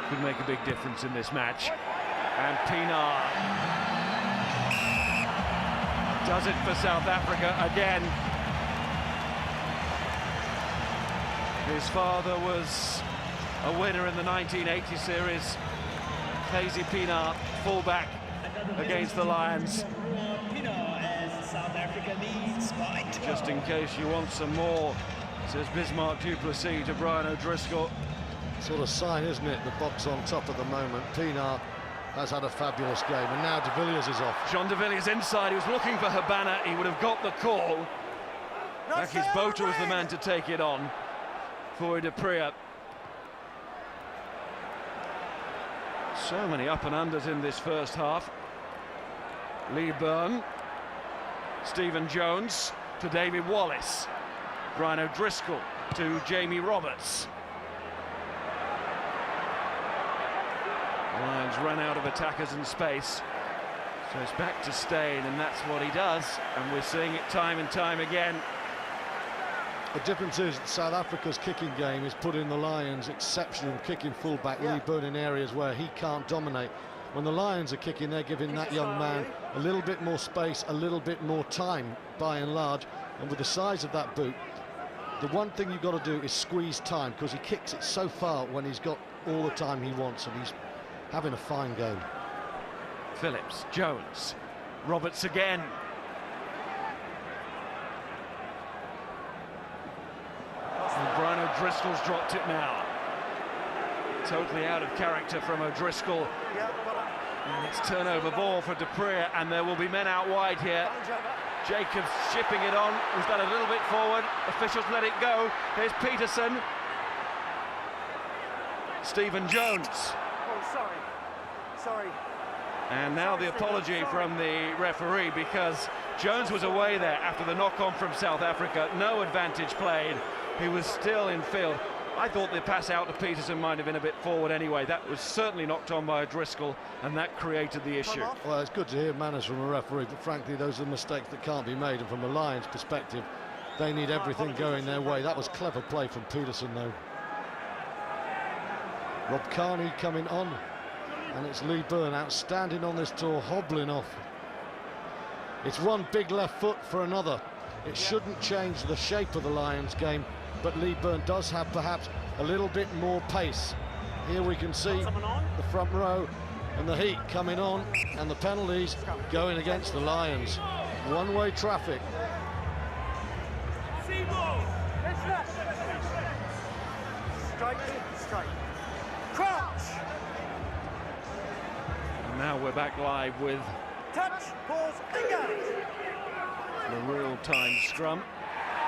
Could make a big difference in this match. And Pienaar does it for South Africa again. His father was a winner in the 1980 series. Kwesi Pienaar, fullback against the Lions. Just in case you want some more, says Bismarck du Plessis to Brian O'Driscoll. Sort of sign, isn't it? The Bok's on top at the moment. Pienaar has had a fabulous game, and now de Villiers is off. Jean de Villiers inside, he was looking for Habana, he would have got the call. Akis Botha was the man to take it on. Fourie du Preez. So many up and unders in this first half. Lee Byrne, Stephen Jones to David Wallace. Brian O'Driscoll to Jamie Roberts. The Lions ran out of attackers in space. So it's back to Steyn, and that's what he does. And we're seeing it time and time again. The difference is that South Africa's kicking game is putting the Lions exceptional kicking fullback Lee Byrne in areas where he can't dominate. When the Lions are kicking, they're giving that young man a little bit more space, a little bit more time, by and large. And with the size of that boot, the one thing you've got to do is squeeze time, because he kicks it so far when he's got all the time he wants, and he's having a fine game. Phillips, Jones, Roberts again. And Brian O'Driscoll's dropped it now. Totally out of character from O'Driscoll. And it's turnover ball for du Preez, and there will be men out wide here. Jacobs shipping it on, he's done a little bit forward, officials let it go. Here's Peterson. Stephen Jones. Oh, sorry. And now the apology from the referee, because Jones was away there after the knock-on from South Africa. No advantage played. He was still in field. I thought the pass out to Peterson might have been a bit forward anyway. That was certainly knocked on by O'Driscoll, and that created the issue. Well, it's good to hear manners from a referee, but frankly, those are mistakes that can't be made. And from a Lions perspective, they need everything going their way. That was clever play from Peterson, though. Rob Kearney coming on, and it's Lee Byrne outstanding on this tour, hobbling off. It's one big left foot for another. It shouldn't change the shape of the Lions game, but Lee Byrne does have perhaps a little bit more pace. Here we can see the front row and the heat coming on, and the penalties going against the Lions. One-way traffic. Straight. Crouch. And now we're back live with Touch, pause, engage. the real-time scrum,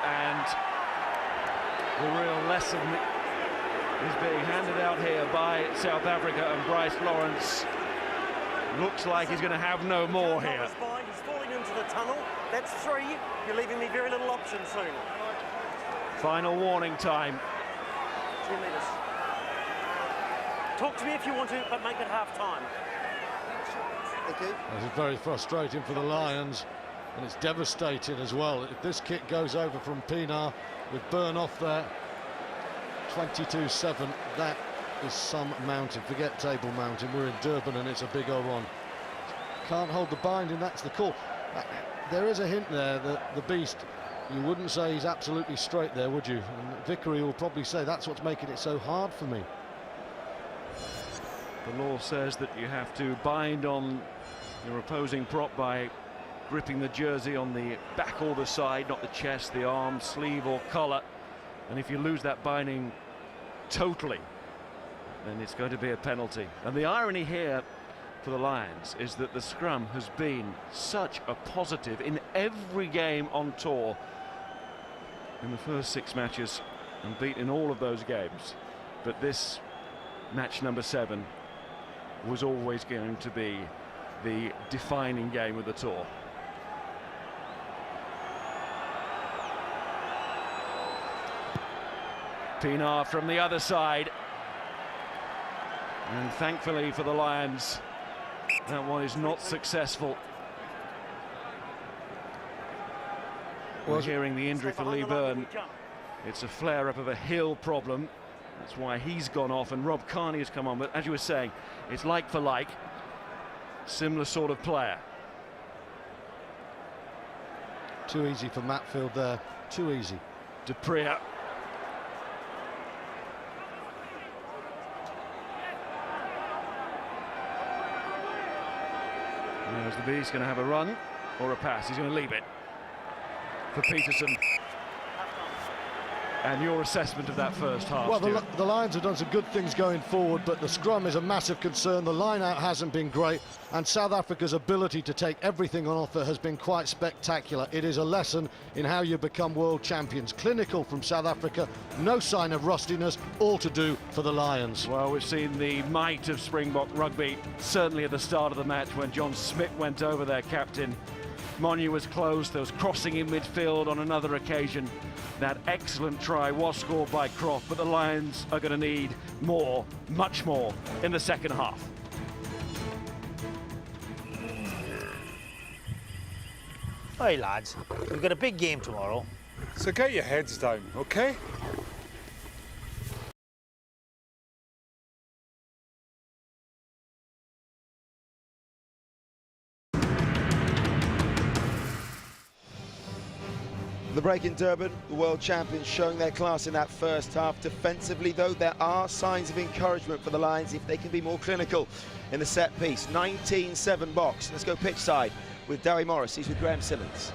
and the real lesson is being handed out here by South Africa, and Bryce Lawrence looks like he's going to have no more here. He's falling into the tunnel. That's 3. You're leaving me very little option soon. Final warning time. 2 metres. Talk to me if you want to, but make it half-time. Thank you. This is very frustrating for the Lions, and it's devastating as well. If this kick goes over from Pienaar with Byrne off there, 22-7, that is some mountain. Forget Table Mountain, we're in Durban and it's a big O1. Can't hold the binding, that's the call. There is a hint there that the Beast, you wouldn't say he's absolutely straight there, would you? And Vickery will probably say that's what's making it so hard for me. The law says that you have to bind on your opposing prop by gripping the jersey on the back or the side, not the chest, the arm, sleeve or collar. And if you lose that binding totally, then it's going to be a penalty. And the irony here for the Lions is that the scrum has been such a positive in every game on tour in the first 6 matches and beaten all of those games. But this match number 7 was always going to be the defining game of the tour. Pienaar from the other side, and thankfully for the Lions, that one is not successful. We're hearing the injury for Lee Byrne. It's a flare-up of a heel problem. That's why he's gone off, and Rob Kearney has come on. But as you were saying, it's like for like, similar sort of player. Too easy for Matfield there, too easy. Du Preez. As the Bees going to have a run or a pass. He's going to leave it for Peterson. And your assessment of that first half? Well, the Lions have done some good things going forward, but the scrum is a massive concern. The line-out hasn't been great, and South Africa's ability to take everything on offer has been quite spectacular. It is a lesson in how you become world champions. Clinical from South Africa, no sign of rustiness, all to do for the Lions. Well, we've seen the might of Springbok rugby, certainly at the start of the match when John Smith went over their captain. Monyu was close, there was crossing in midfield on another occasion. That excellent try was scored by Croft, but the Lions are going to need more, much more, in the second half. Hey lads, we've got a big game tomorrow. So get your heads down, okay? The break in Durban, the world champions showing their class in that first half. Defensively, though, there are signs of encouragement for the Lions if they can be more clinical in the set piece. 19-7 box. Let's go pitch side with Dowie Morris. He's with Graham Simmons.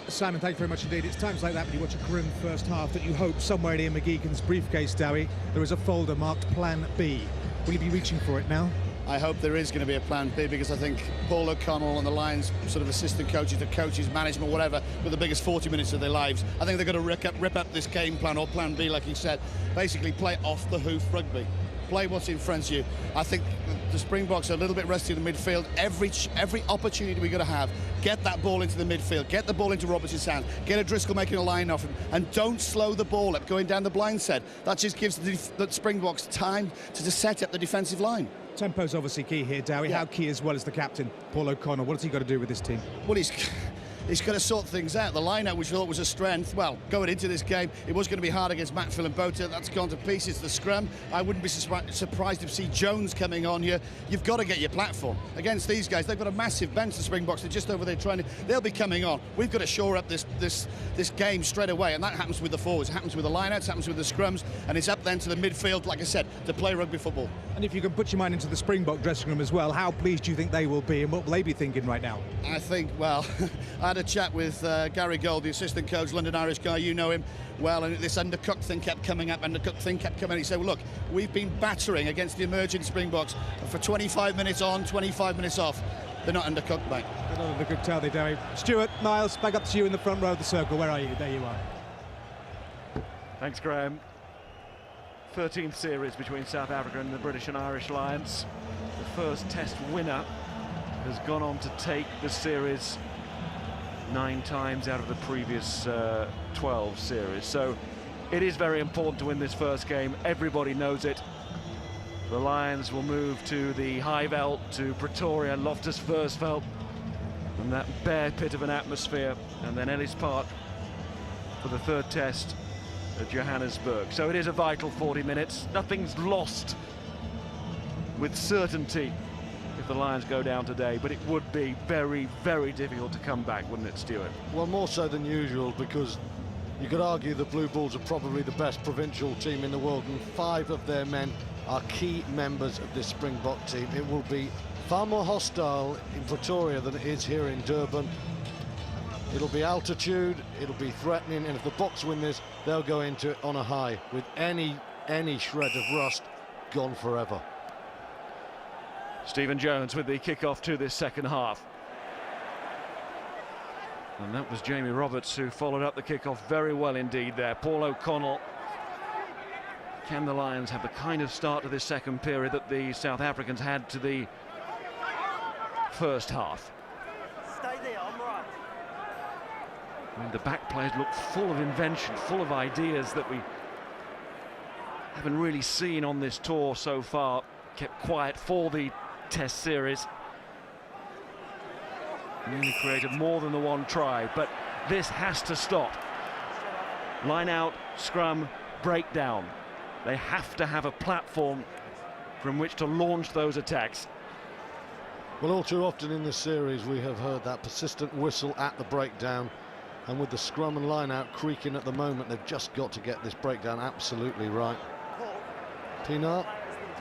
Simon, thank you very much indeed. It's times like that when you watch a grim first half that you hope somewhere in Ian McGeegan's briefcase, Dowie, there is a folder marked Plan B. Will you be reaching for it now? I hope there is going to be a plan B, because I think Paul O'Connell and the Lions sort of assistant coaches, the coaches, management, whatever, with the biggest 40 minutes of their lives, I think they're going to rip up this game plan, or Plan B, like you said. Basically play off the hoof rugby. Play what's in front of you. I think the Springboks are a little bit rusty in the midfield. Every opportunity we're going to have, get that ball into the midfield, get the ball into Robertson's hand, get a Driscoll making a line off him, and don't slow the ball up going down the blind side. That just gives the Springboks time to set up the defensive line. Tempo's obviously key here, Dowie. Yeah. How key as well as the captain, Paul O'Connell? What has he got to do with this team? Well, he's got to sort things out. The line-out, which we thought was a strength, well, going into this game, it was going to be hard against Matfield and Botha. That's gone to pieces. The scrum, I wouldn't be surprised to see Jones coming on here. You've got to get your platform. Against these guys, they've got a massive bench, the Springboks. They're just over there trying to... They'll be coming on. We've got to shore up this game straight away, and that happens with the forwards. It happens with the line-outs, happens with the scrums, and it's up then to the midfield, like I said, to play rugby football. And if you can put your mind into the Springbok dressing room as well, how pleased do you think they will be, and what will they be thinking right now? I think, well, I had a chat with Gary Gold, the assistant coach, London Irish guy, you know him well, and this undercooked thing kept coming up, He said, well, look, we've been battering against the emerging Springboks for 25 minutes on, 25 minutes off. They're not undercooked, mate. They're not undercooked, are they, Dowie? Stuart, Niles, back up to you in the front row of the circle. Where are you? There you are. Thanks, Graham. 13th series between South Africa and the British and Irish Lions. The first test winner has gone on to take the series 9 times out of the previous 12 series. So it is very important to win this first game. Everybody knows it. The Lions will move to the High Veld, to Pretoria, Loftus Versfeld, and that bear pit of an atmosphere, and then Ellis Park for the third test at Johannesburg. So it is a vital 40 minutes. Nothing's lost with certainty if the Lions go down today, but it would be very, very difficult to come back, wouldn't it, Stuart? Well, more so than usual, because you could argue the Blue Bulls are probably the best provincial team in the world, and 5 of their men are key members of this Springbok team. It will be far more hostile in Pretoria than it is here in Durban. It'll be altitude, it'll be threatening, and if the Boks win this, they'll go into it on a high with any shred of rust gone forever. Stephen Jones with the kick-off to this second half. And that was Jamie Roberts who followed up the kick-off very well indeed there. Paul O'Connell. Can the Lions have the kind of start to this second period that the South Africans had to the first half? Stay there, I'm right. I mean, the back players look full of invention, full of ideas that we haven't really seen on this tour so far. Kept quiet for the Test series. Nearly created more than the one try, but this has to stop. Line out, scrum, breakdown. They have to have a platform from which to launch those attacks. Well, all too often in this series we have heard that persistent whistle at the breakdown, and with the scrum and line out creaking at the moment, they've just got to get this breakdown absolutely right. Pienaar,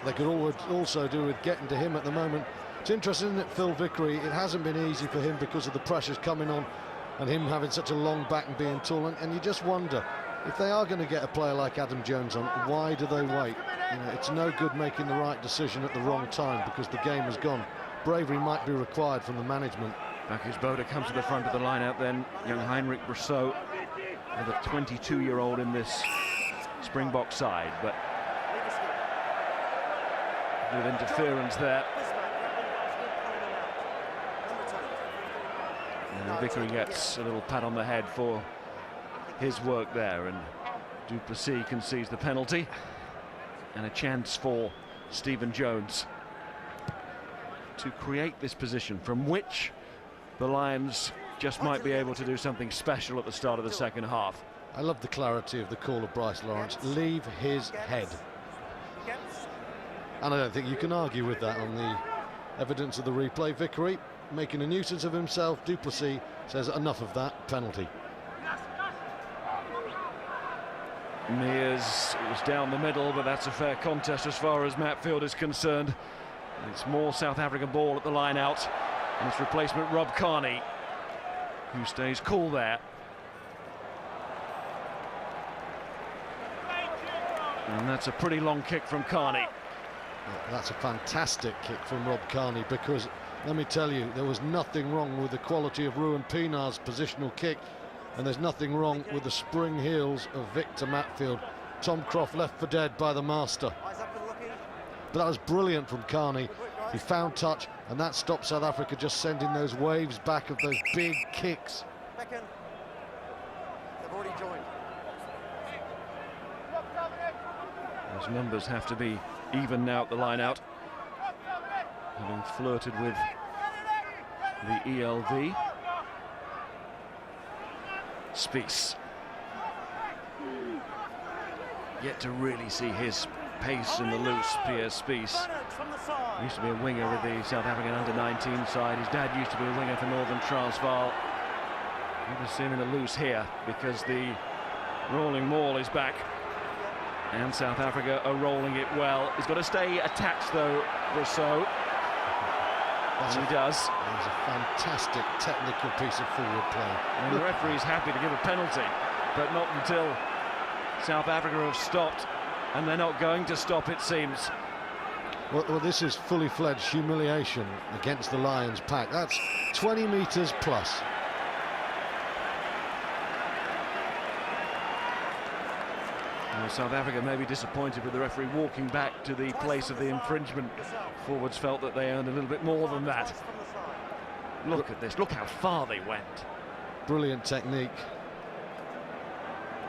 they could also do with getting to him at the moment. It's interesting, isn't it, Phil Vickery? It hasn't been easy for him because of the pressures coming on and him having such a long back and being tall, and you just wonder, if they are going to get a player like Adam Jones on, why do they wait? You know, it's no good making the right decision at the wrong time because the game has gone. Bravery might be required from the management. Bacchus Bode comes to the front of the line-out then. Young Heinrich Brousseau, the 22-year-old in this Springbok side, but with interference there. And Vickery gets a little pat on the head for his work there, and du Plessis concedes the penalty, and a chance for Stephen Jones to create this position from which the Lions just might be able to do something special at the start of the second half. I love the clarity of the call of Bryce Lawrence. Leave his head. And I don't think you can argue with that on the evidence of the replay. Vickery making a nuisance of himself. Du Plessis says enough of that, penalty. Mears was down the middle, but that's a fair contest as far as Matt Field is concerned. It's more South African ball at the line out, and it's replacement Rob Kearney who stays cool there. And that's a pretty long kick from Kearney. That's a fantastic kick from Rob Kearney, because let me tell you, there was nothing wrong with the quality of Ruan Pienaar's positional kick, and there's nothing wrong with the spring heels of Victor Matfield. Tom Croft left for dead by the master. But that was brilliant from Kearney. He found touch, and that stopped South Africa just sending those waves back of those big kicks. They've already joined. Those numbers have to be even now at the line out, having flirted with the ELV. Spies yet to really see his pace in the loose. Pierre Spies used to be a winger with the South African under-19 side. His dad used to be a winger for Northern Transvaal. Good to see him in the loose here because the rolling maul is back, and South Africa are rolling it well. He's got to stay attached though, Brousseau. He does. That was a fantastic technical piece of forward play. And the referee's happy to give a penalty, but not until South Africa have stopped, and they're not going to stop, it seems. Well, this is fully fledged humiliation against the Lions pack. That's 20 metres plus. Well, South Africa may be disappointed with the referee walking back to the place of the infringement. Forwards felt that they earned a little bit more than that. Look at this, look how far they went. Brilliant technique.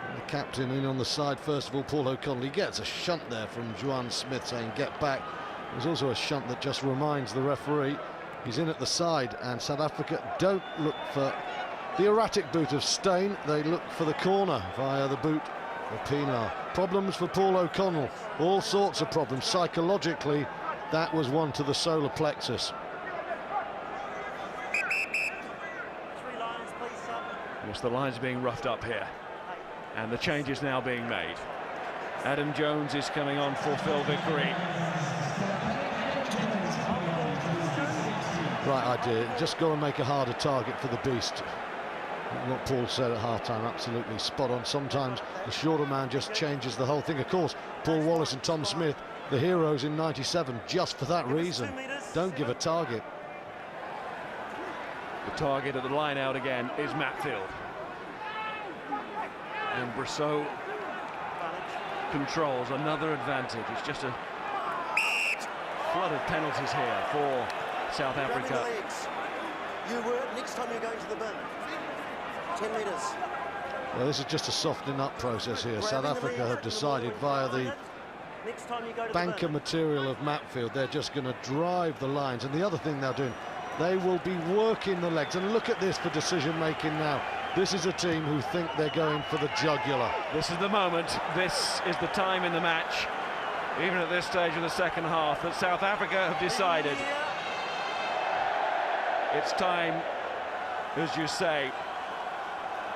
And the captain in on the side, first of all, Paul O'Connell. He gets a shunt there from Juan Smith saying get back. There's also a shunt that just reminds the referee he's in at the side, and South Africa don't look for the erratic boot of Steyn. They look for the corner via the boot of Pienaar. Problems for Paul O'Connell, all sorts of problems. Psychologically, that was one to the solar plexus. Yes, the line's being roughed up here, and the change is now being made. Adam Jones is coming on for Phil Vickery. Right idea, just go and make a harder target for the beast. What Paul said at half-time, absolutely spot on. Sometimes the shorter man just changes the whole thing. Of course, Paul Wallace and Tom Smith, the heroes in '97, just for that reason. Don't give a target. The target at the line out again is Matfield. And Brosseau controls another advantage. It's just a flood of penalties here for South Africa. You were next time you're going to the bin. 10 metres. Well, this is just a softening up process here. South Africa have decided via the banker material of Matfield, they're just going to drive the lines. And the other thing they're doing, they will be working the legs. And look at this for decision making now. This is a team who think they're going for the jugular. This is the moment, this is the time in the match, even at this stage of the second half, that South Africa have decided it's time, as you say,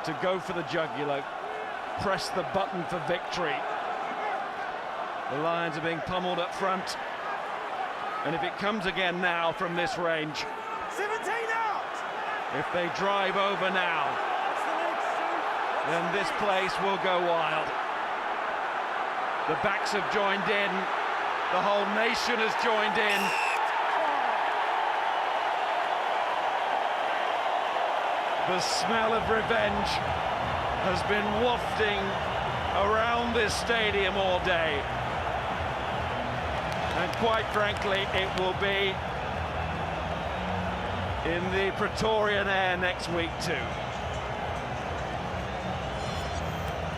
to go for the jugular, press the button for victory. The Lions are being pummeled up front, and if it comes again now from this range, 17 out! if they drive over now, then this place will go wild. The backs have joined in, the whole nation has joined in. The smell of revenge has been wafting around this stadium all day. And quite frankly, it will be in the Praetorian air next week too.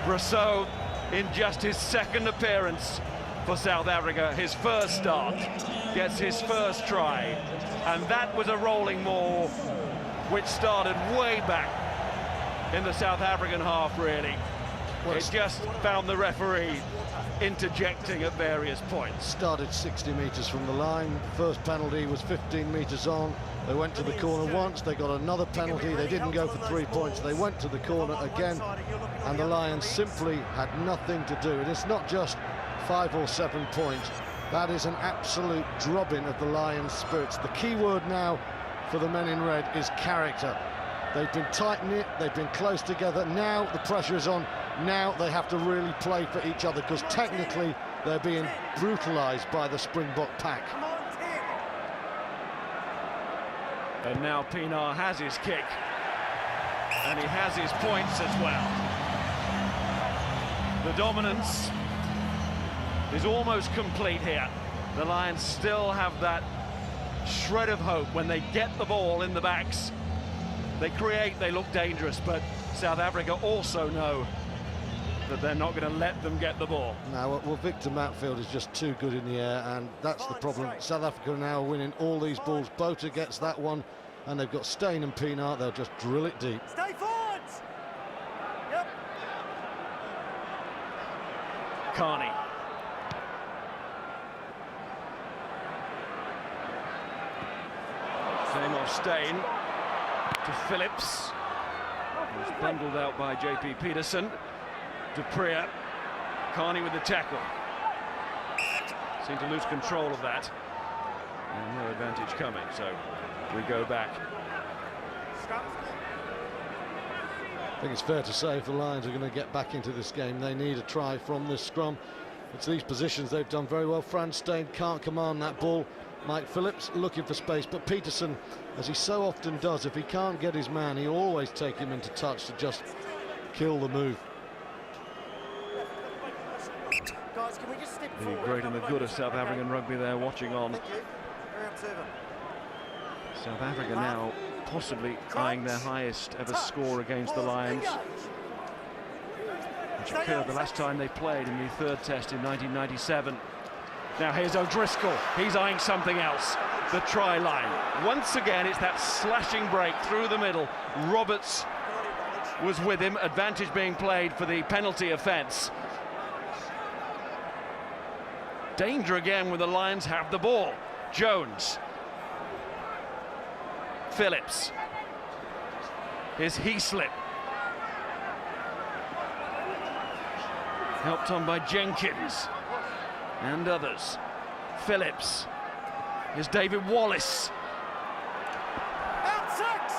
Brosseau, in just his second appearance for South Africa, his first start, gets his first try. And that was a rolling maul which started way back in the South African half, really. It just found the referee interjecting at various points. Started 60 metres from the line. First penalty was 15 metres on. They went to the corner once, they got another penalty. They didn't go for 3 points. They went to the corner again, and the Lions simply had nothing to do. And it's not just 5 or 7 points. That is an absolute drubbing of the Lions' spirits. The key word now for the men in red is character. They've been tight-knit, they've been close together. Now the pressure is on. Now they have to really play for each other, because technically they're being brutalised by the Springbok pack. And now Pienaar has his kick, and he has his points as well. The dominance is almost complete here. The Lions still have that shred of hope when they get the ball in the backs. They create, they look dangerous, but South Africa also know that they're not going to let them get the ball. Now, well, Victor Matfield is just too good in the air, and that's the problem. South Africa are now winning all these balls. Botha gets that one, and they've got Steyn and Pienaar. They'll just drill it deep. Stay forwards! Yep. Carney. Same off Steyn to Phillips. He was bundled out by JP Peterson. De Preer. Carney with the tackle. Seemed to lose control of that. And no advantage coming, so we go back. I think it's fair to say if the Lions are going to get back into this game, they need a try from this scrum. It's these positions they've done very well. Frans Steyn can't command that ball. Mike Phillips looking for space, but Peterson, as he so often does, if he can't get his man, he'll always take him into touch to just kill the move. Guys, can we just step The forward? great and the good of South African rugby there watching on. Thank you. Very observant. South Africa now possibly eyeing their highest ever score against the Lions, which occurred the last time they played in the third test in 1997. Now here's O'Driscoll, he's eyeing something else, the try line. Once again, it's that slashing break through the middle. Roberts was with him, advantage being played for the penalty offence. Danger again when the Lions have the ball. Jones. Phillips. Here's Heaslip. Helped on by Jenkins and others. Phillips. Here's David Wallace. Out 6!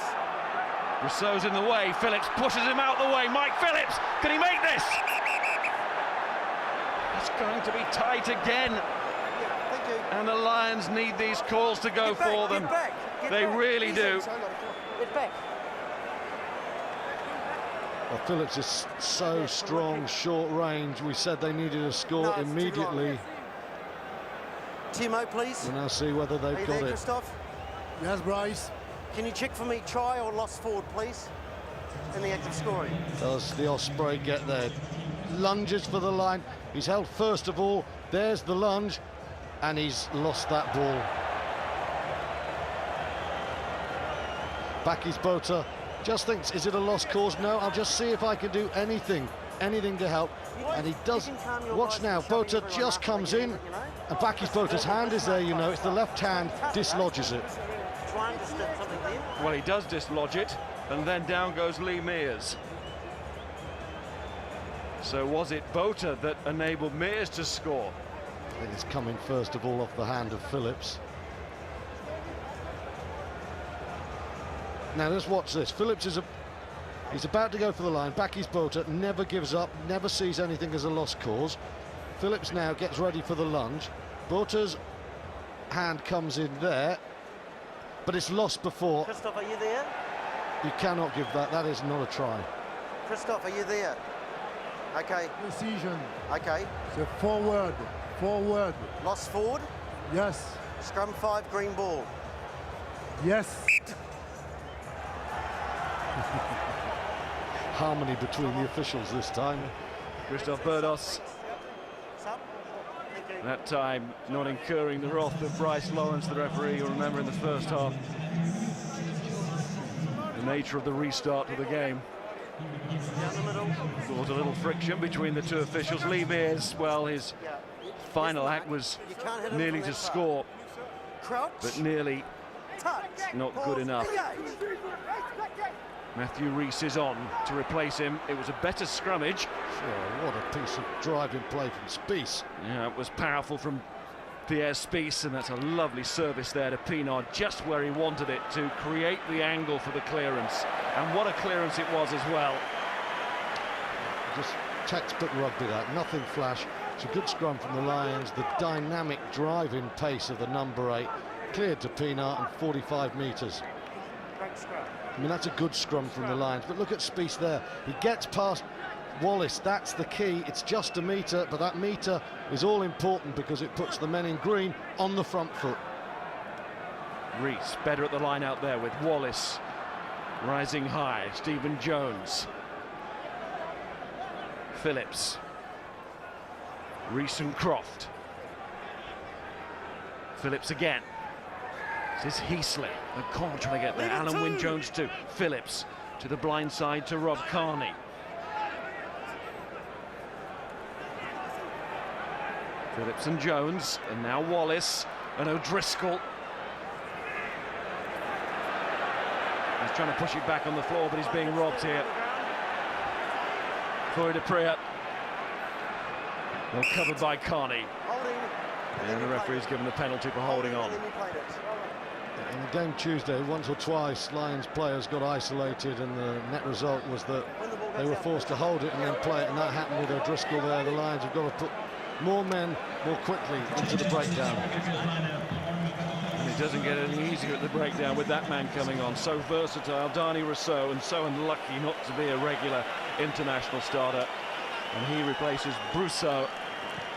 Rousseau's in the way, Phillips pushes him out the way, Mike Phillips, can he make this? It's going to be tight again. Thank you. And the Lions need these calls to go for them. They really do. Get back. Well, Phillips is so strong, short range. We said they needed a score immediately. Timo, please. We'll now see whether they've Are you got there, it. Christoph? Yes, Bryce. Can you check for me try or lost forward, please? In the act of scoring. Does the Osprey get there? Lunges for the line. He's held first of all. There's the lunge, and he's lost that ball. Bakis Botha just thinks, is it a lost cause? No, I'll just see if I can do anything to help. And he does. Watch now, Botha just comes in, and Bakis Botha's hand is there, you know, it's the left hand, dislodges it. Well, he does dislodge it, and then down goes Lee Mears. So was it Botha that enabled Mears to score? I think it's coming first of all off the hand of Phillips. Now let's watch this. Phillips he's about to go for the line. Bakis Botha never gives up, never sees anything as a lost cause. Phillips now gets ready for the lunge. Botha's hand comes in there, but it's lost before. Christoph, are you there? You cannot give that. That is not a try. Christoph, are you there? Okay. Decision. Okay. So forward. Forward. Lost forward? Yes. Scrum 5, green ball. Yes. Harmony between the officials this time. Christoph Berdos, that time not incurring the wrath of Bryce Lawrence, the referee. You'll remember in the first half the nature of the restart of the game. Caused a little friction between the two officials. Lee Mears, well, his final act was nearly to score, but nearly not good enough. Matthew Rees is on to replace him. It was a better scrummage. Sure, what a piece of driving play from Spies. Yeah, it was powerful from Pierre Spies, and that's a lovely service there to Pienaar, just where he wanted it, to create the angle for the clearance. And what a clearance it was as well. Just textbook rugby, that, nothing flash. It's a good scrum from the Lions. The dynamic driving pace of the number 8 cleared to Pienaar and 45 metres. I mean, that's a good scrum from the Lions, but look at Spies there. He gets past Wallace, that's the key. It's just a metre, but that metre is all important because it puts the men in green on the front foot. Rees better at the line out there with Wallace rising high. Stephen Jones. Phillips. Rees and Croft. Phillips again. This is Heasley. O'Connell trying to get there. Alan Wynne-Jones too. Phillips to the blind side to Rob Kearney. Phillips and Jones, and now Wallace and O'Driscoll. He's trying to push it back on the floor, but he's being robbed here. Fourie du Preez. Well covered by Kearney. And the referee's given the penalty for holding on. In the game Tuesday, once or twice, Lions players got isolated, and the net result was that they were forced to hold it and then play it, and that happened with O'Driscoll there. The Lions have got to put more men more quickly into the breakdown. And it doesn't get any easier at the breakdown with that man coming on. So versatile, Darnie Rousseau, and so unlucky not to be a regular international starter. And he replaces Brousseau,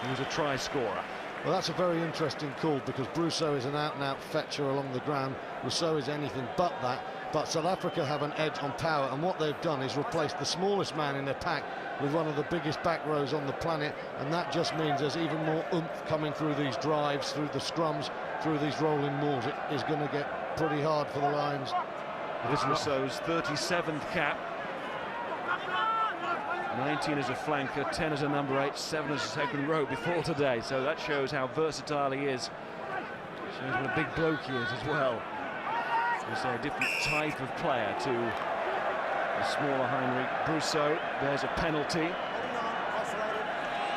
who's a try scorer. Well, that's a very interesting call, because Brousseau is an out-and-out fetcher along the ground. Rousseau is anything but that. But South Africa have an edge on power, and what they've done is replace the smallest man in their pack with one of the biggest back rows on the planet, and that just means there's even more oomph coming through these drives, through the scrums, through these rolling mauls. It is going to get pretty hard for the Lions. It is Rousseau's 37th cap. 19 as a flanker, 10 as a number 8, 7 as a second row before today. So that shows how versatile he is. Shows what a big bloke he is as well. He's a different type of player to the smaller Heinrich Brousseau. There's a penalty.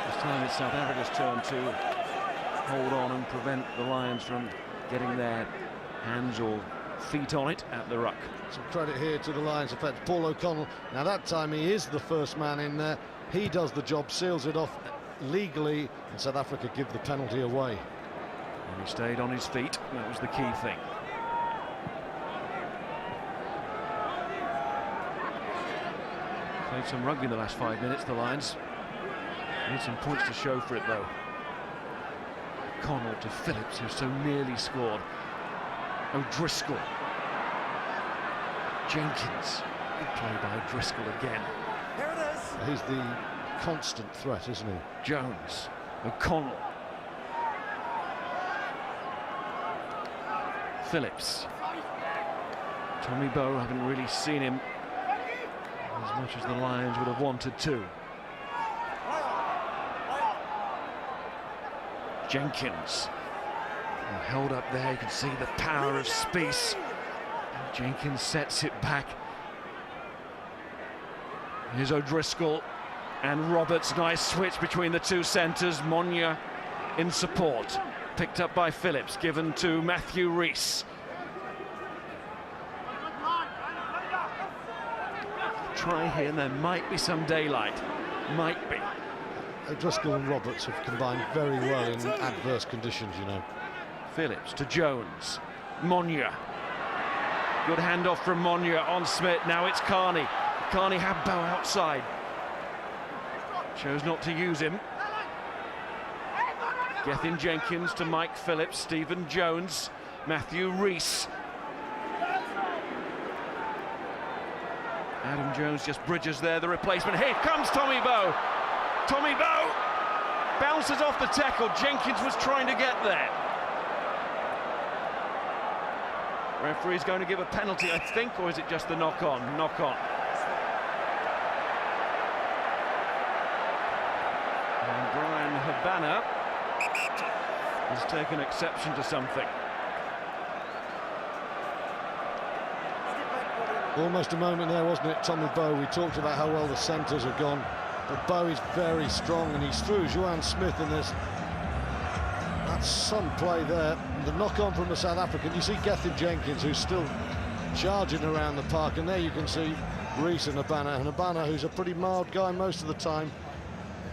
This time it's South Africa's turn to hold on and prevent the Lions from getting their hands or feet on it at the ruck. Some credit here to the Lions defence. Paul O'Connell, now that time he is the first man in there. He does the job, seals it off legally, and South Africa give the penalty away. And he stayed on his feet, that was the key thing. Played some rugby in the last 5 minutes, the Lions. Need some points to show for it, though. Connell to Phillips, who so nearly scored. O'Driscoll. Jenkins. Good play by O'Driscoll again. Here it is. He's the constant threat, isn't he? Jones. O'Connell. Phillips. Tommy Bowe, haven't really seen him as much as the Lions would have wanted to. Jenkins. And held up there, you can see the power of Spieth. Jenkins sets it back. Here's O'Driscoll and Roberts. Nice switch between the two centres. Monya in support. Picked up by Phillips, given to Matthew Rees. Try here, and there might be some daylight. Might be. O'Driscoll and Roberts have combined very well in adverse conditions, you know. Phillips to Jones. Monya. Good handoff from Monya on Smith. Now it's Carney. Carney had Bowe outside. Chose not to use him. Gethin Jenkins to Mike Phillips. Stephen Jones. Matthew Rees. Adam Jones just bridges there, the replacement. Here comes Tommy Bowe. Tommy Bowe bounces off the tackle. Jenkins was trying to get there. Referee's going to give a penalty, I think, or is it just the knock-on? Knock-on. And Brian Habana has taken exception to something. Almost a moment there, wasn't it, Tommy Bowe? We talked about how well the centres have gone, but Bowe is very strong, and he's through Juan Smith, and that's some play there. The knock-on from the South African. You see Gethin Jenkins, who's still charging around the park, and there you can see Rees and Habana, who's a pretty mild guy most of the time.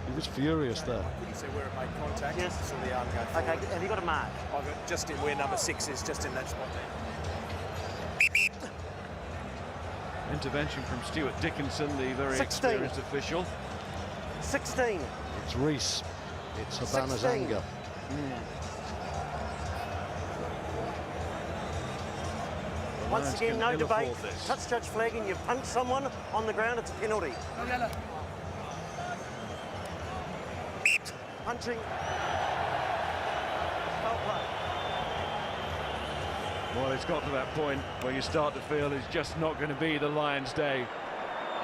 He was furious there. Would you say where it made contact? Yes. So the arm go forward. Okay, have you got a mark? I've got just in where number 6 is, just in that spot there. Intervention from Stuart Dickinson, the very 16. experienced official. 16. It's Rees. It's Habana's 16. anger. Once again, no debate. Touch judge flagging. You punch someone on the ground, it's a penalty. Punching. Foul play. Well, it's got to that point where you start to feel it's just not going to be the Lions' day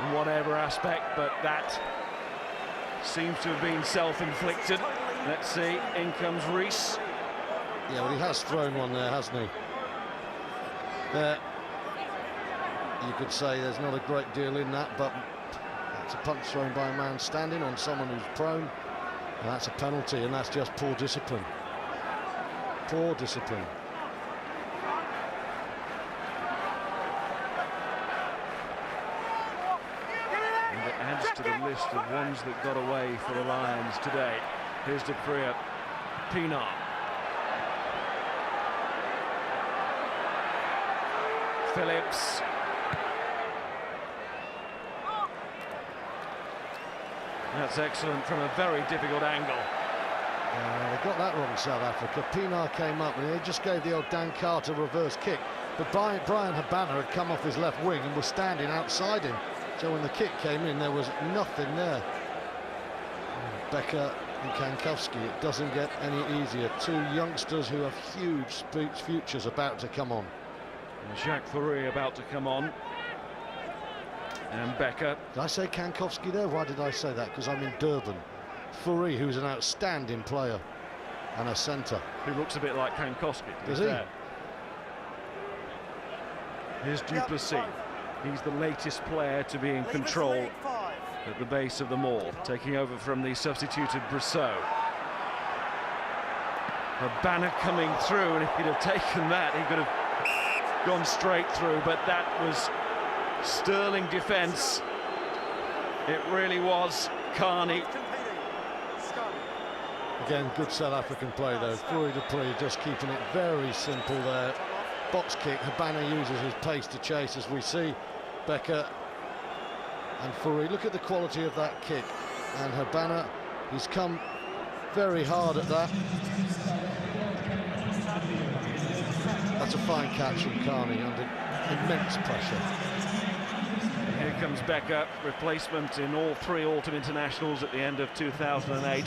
in whatever aspect, but that seems to have been self-inflicted. Let's see, in comes Rees. Yeah, but he has thrown one there, hasn't he? There, you could say there's not a great deal in that, but it's a punch thrown by a man standing on someone who's prone, and that's a penalty, and that's just poor discipline. Poor discipline. And it adds to the list of ones that got away for the Lions today. Here's De Frere, Pienaar. Phillips. That's excellent from a very difficult angle. They got that wrong, South Africa. Pienaar came up and they just gave the old Dan Carter reverse kick. But Brian Habana had come off his left wing and was standing outside him. So when the kick came in, there was nothing there. Becker and Kankowski, it doesn't get any easier. Two youngsters who have huge futures about to come on. And Jacques Fourie about to come on. And Becker. Did I say Kankowski there? Why did I say that? Because I'm in Durban. Fourie, who's an outstanding player and a centre. Who looks a bit like Kankowski. Does he? Here's Duplessis. He's the latest player to be in control at the base of the maul, taking over from the substituted Brosseau. Habana coming through, and if he'd have taken that, he could have gone straight through, but that was sterling defence. It really was. Carney. Again, good South African play though. Fourie du Preez just keeping it very simple there. Box kick, Habana uses his pace to chase, as we see. Becker and Fourie, look at the quality of that kick. And Habana, he's come very hard at that. That's a fine catch from Carney under immense pressure. Here comes Becker, replacement in all 3 autumn internationals at the end of 2008.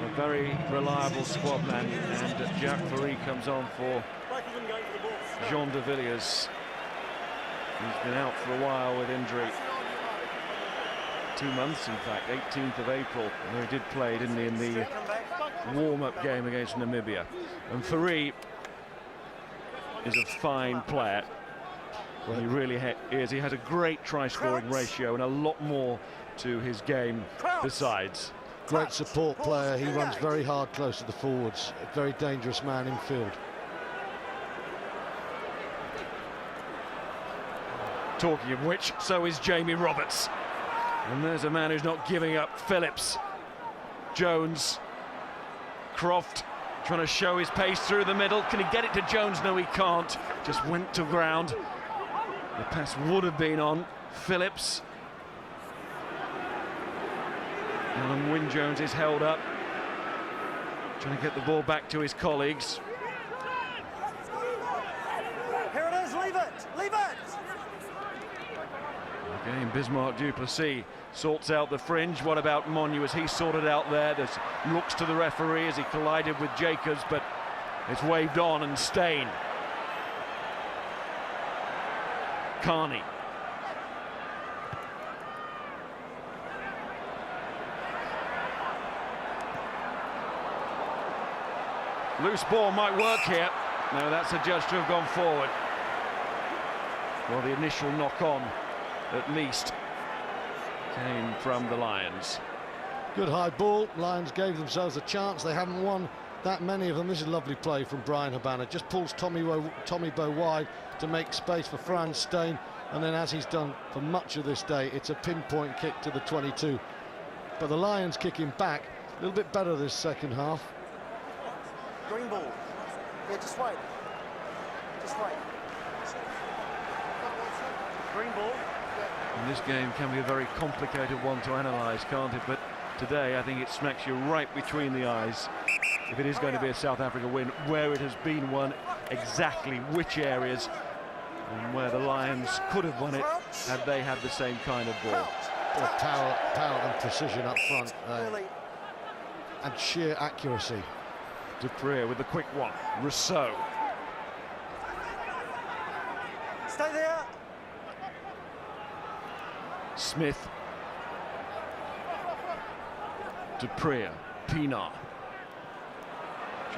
A very reliable squad man, and Jacques Fourie comes on for Jean de Villiers. He's been out for a while with injury. 2 months, in fact, 18th of April. He did play, didn't he, in the warm-up game against Namibia. And Fourie is a fine player. Well, he really is. He has a great try-scoring ratio and a lot more to his game besides. Great support player. He runs very hard close to the forwards. A very dangerous man in field. Talking of which, so is Jamie Roberts. And there's a man who's not giving up. Phillips, Jones, Croft trying to show his pace through the middle. Can he get it to Jones? No, he can't. Just went to ground. The pass would have been on Phillips. And Wyn Jones is held up, trying to get the ball back to his colleagues. Here it is, leave it, leave it! Again, Bismarck du Plessis sorts out the fringe. What about Monyu? As he sorted out there, there's looks to the referee as he collided with Jacobs, but it's waved on, and Steyn. Carney. Loose ball might work here. No, that's adjudged to have gone forward. Well, the initial knock-on, at least, came from the Lions. Good high ball. Lions gave themselves a chance. They haven't won that many of them. This is a lovely play from Bryan Habana. Just pulls Tommy Bowe wide to make space for Frans Steyn, and then, as he's done for much of this day, it's a pinpoint kick to the 22. But the Lions kicking back a little bit better this second half. Green ball. Yeah, just wait. Just wait. Green ball. And this game can be a very complicated one to analyse, can't it? But today, I think it smacks you right between the eyes. If it is going to be a South Africa win, where it has been won, exactly which areas, and where the Lions could have won it had they had the same kind of ball. Power and precision up front, and sheer accuracy. Du Preez with the quick one. Rousseau. Stay there. Smith. Du Preez. Pienaar.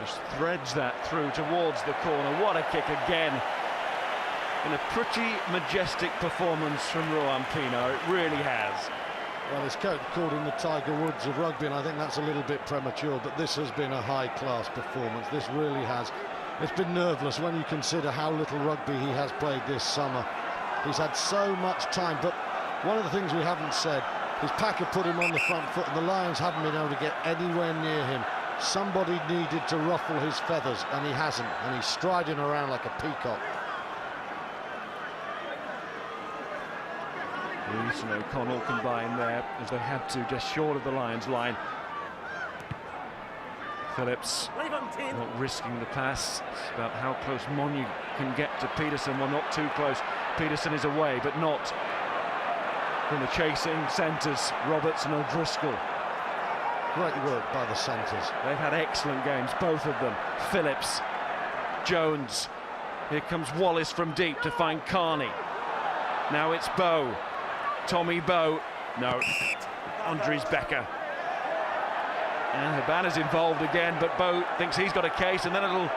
Just threads that through towards the corner. What a kick again. In a pretty majestic performance from Ruan Pienaar. It really has. Well, his coach called him the Tiger Woods of rugby, and I think that's a little bit premature, but this has been a high-class performance. This really has. It's been nerveless when you consider how little rugby he has played this summer. He's had so much time, but one of the things we haven't said, his packer put him on the front foot, and the Lions haven't been able to get anywhere near him. Somebody needed to ruffle his feathers, and he hasn't, and he's striding around like a peacock. Rees and O'Connell combined there, as they had to, just short of the Lions line. Phillips not risking the pass. It's about how close Monyu can get to Peterson. Well, not too close. Peterson is away, but not from the chasing centres, Roberts and O'Driscoll. Great work by the centres. They've had excellent games, both of them. Phillips, Jones. Here comes Wallace from deep to find Carney. Now it's Bowe. Tommy Bowe. No. Andries Becker. And Habana's involved again, but Bowe thinks he's got a case, and then a little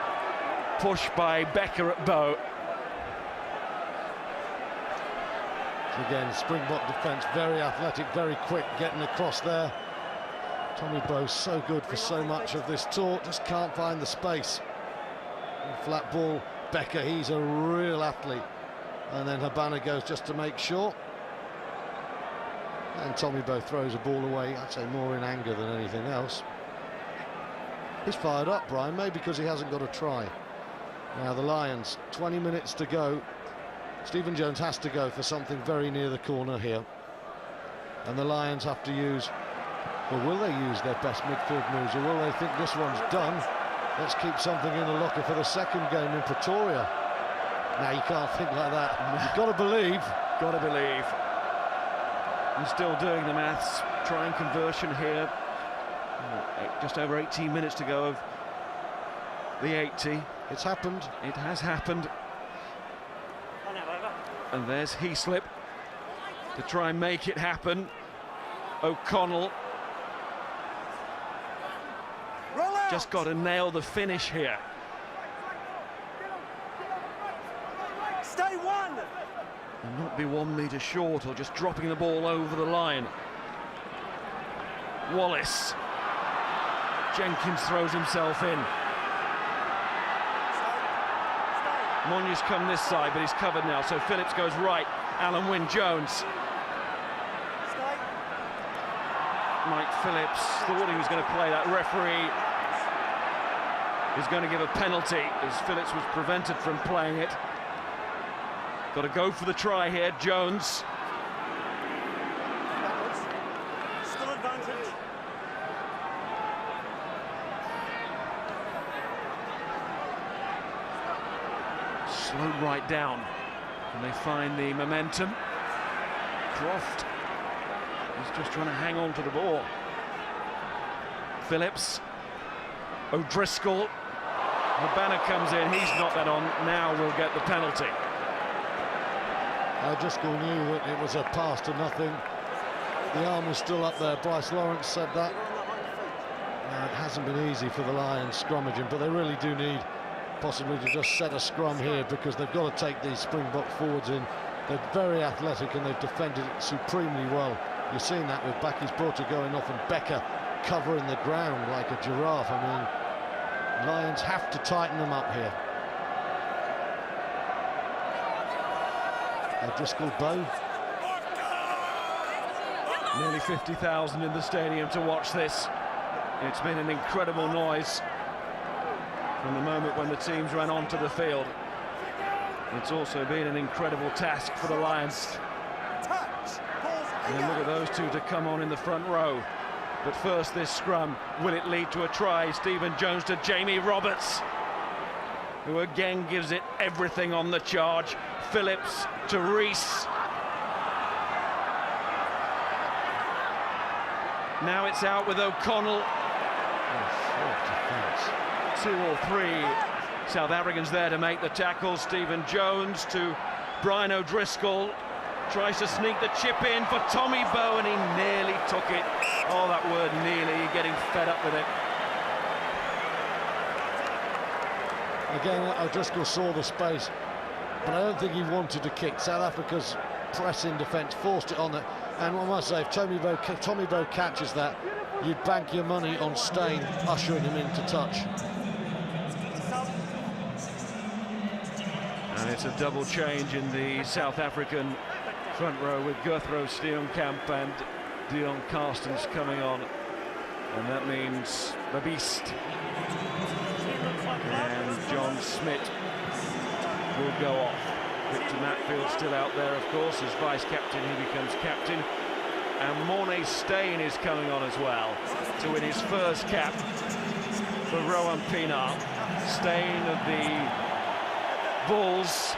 push by Becker at Bowe. Again, Springbok defence, very athletic, very quick, getting across there. Tommy Bowe so good for so much of this tour, just can't find the space. Flat ball Becker, he's a real athlete. And then Habana goes just to make sure. And Tommy Bow throws a ball away, I'd say more in anger than anything else. He's fired up, Brian, maybe because he hasn't got a try. Now the Lions, 20 minutes to go. Stephen Jones has to go for something very near the corner here. And the Lions have to use, or will they use their best midfield moves, or will they think this one's done? Let's keep something in the locker for the second game in Pretoria. Now you can't think like that. You've got to believe. Got to believe. He's still doing the maths. Trying conversion here. Just over 18 minutes to go of the 80. It's happened. It has happened. And there's Heaslip to try and make it happen. O'Connell just got to nail the finish here. Stay one. And not be 1 metre short or just dropping the ball over the line. Wallace. Jenkins throws himself in. Monya's come this side, but he's covered now, so Phillips goes right. Alan Wynne-Jones. Mike Phillips thought he was going to play that. Referee is going to give a penalty as Phillips was prevented from playing it. Got to go for the try here, Jones. Still advantage. Slow right down. Can they find the momentum? Croft is just trying to hang on to the ball. Phillips. O'Driscoll. Habana comes in, he's knocked that on. Now we'll get the penalty. O'Driscoll knew that it was a pass to nothing. The arm was still up there. Bryce Lawrence said that. It hasn't been easy for the Lions scrummaging, but they really do need possibly to just set a scrum here because they've got to take these Springbok forwards in. They're very athletic and they've defended it supremely well. You've seen that with Bakis Botha going off and Becker covering the ground like a giraffe. I mean, Lions have to tighten them up here. O'Driscoll Bow. Nearly 50,000 in the stadium to watch this. It's been an incredible noise from the moment when the teams ran onto the field. It's also been an incredible task for the Lions. And then look at those two to come on in the front row. But first, this scrum, will it lead to a try? Stephen Jones to Jamie Roberts, who again gives it everything on the charge. Phillips to Rees. Now it's out with O'Connell. Two or three South Africans there to make the tackle. Stephen Jones to Brian O'Driscoll. Tries to sneak the chip in for Tommy Bow, and he nearly took it. Oh, that word nearly, you're getting fed up with it. Again, O'Driscoll saw the space, but I don't think he wanted to kick. South Africa's pressing defence forced it on it. And I must say, if Tommy Bow catches that, you'd bank your money on Steyn ushering him into touch. And it's a double change in the South African front row with Guthro Steenkamp and Dion Carstens coming on. And that means the Beast and John Smit will go off. Victor Matfield still out there, of course, as vice-captain. He becomes captain. And Morné Steyn is coming on as well to win his first cap for Rohan Pienaar. Steyn of the Bulls,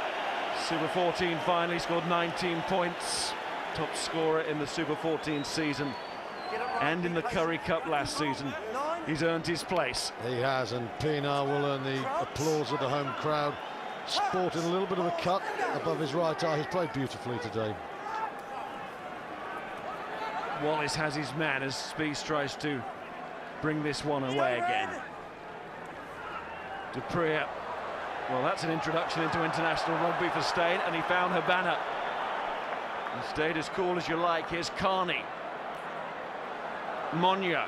Super 14 finally, scored 19 points. Top scorer in the Super 14 season and in the Currie Cup last season. He's earned his place. He has, and Pienaar will earn the applause of the home crowd. Sporting a little bit of a cut above his right eye. He's played beautifully today. Wallace has his man as Spies tries to bring this one away again. Du Preez. Well, that's an introduction into international rugby for Steyn, and he found Habana. And stayed as cool as you like. Here's Carney. Monya.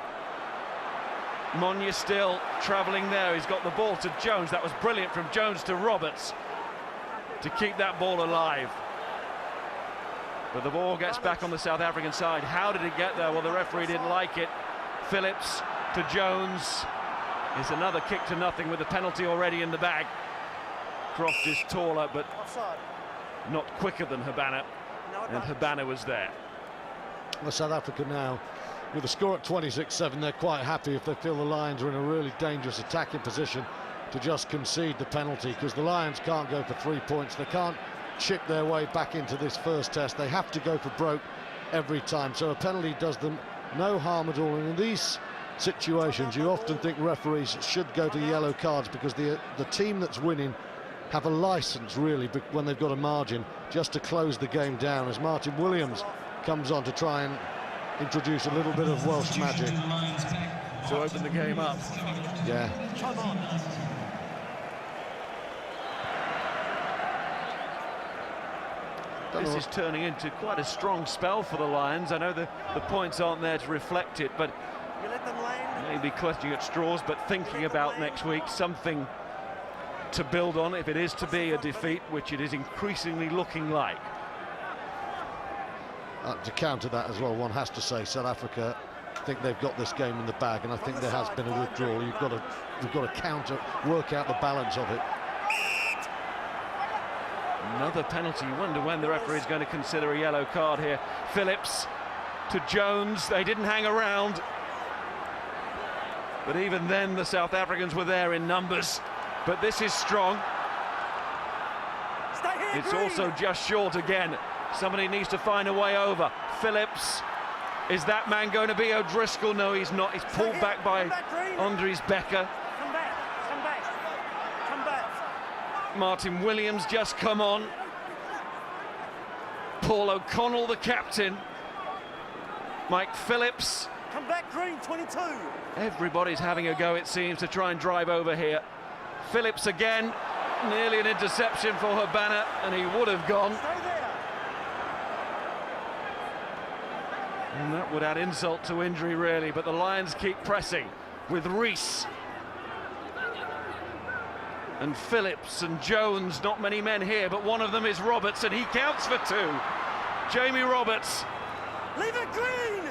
Monye still travelling there. He's got the ball to Jones. That was brilliant from Jones to Roberts to keep that ball alive. But the ball gets back on the South African side. How did it get there? Well, the referee didn't like it. Phillips to Jones. It's another kick to nothing with the penalty already in the bag. Croft is taller, but not quicker than Habana, and Habana was there. Well, South Africa now, with the score at 26-7, they're quite happy if they feel the Lions are in a really dangerous attacking position to just concede the penalty, because the Lions can't go for 3 points. They can't chip their way back into this first test. They have to go for broke every time, so a penalty does them no harm at all. And in these situations, you often think referees should go to yellow cards, because the team that's winning have a license, really, when they've got a margin, just to close the game down, as Martin Williams comes on to try and introduce a little bit of Welsh magic to open the game up. Yeah. This is turning into quite a strong spell for the Lions. I know the points aren't there to reflect it, but maybe clutching at straws, but thinking about next week, something to build on if it is to be a defeat, which it is increasingly looking like. To counter that as well, one has to say South Africa think they've got this game in the bag, and I think there has been a withdrawal. You've got to counter, work out the balance of it. Another penalty. You wonder when the referee is going to consider a yellow card here. Phillips to Jones. They didn't hang around, but even then the South Africans were there in numbers. But this is strong. It's also just short again. Somebody needs to find a way over. Phillips, is that man going to be O'Driscoll? No, he's not. He's pulled back by Andries Becker. Come back. Martin Williams just come on. Paul O'Connell, the captain. Mike Phillips. Come back, Green, 22. Everybody's having a go, it seems, to try and drive over here. Phillips again, nearly an interception for Habana, and he would have gone. And that would add insult to injury, really, but the Lions keep pressing with Rees and Phillips and Jones. Not many men here, but one of them is Roberts, and he counts for two. Jamie Roberts. Leave it, Green!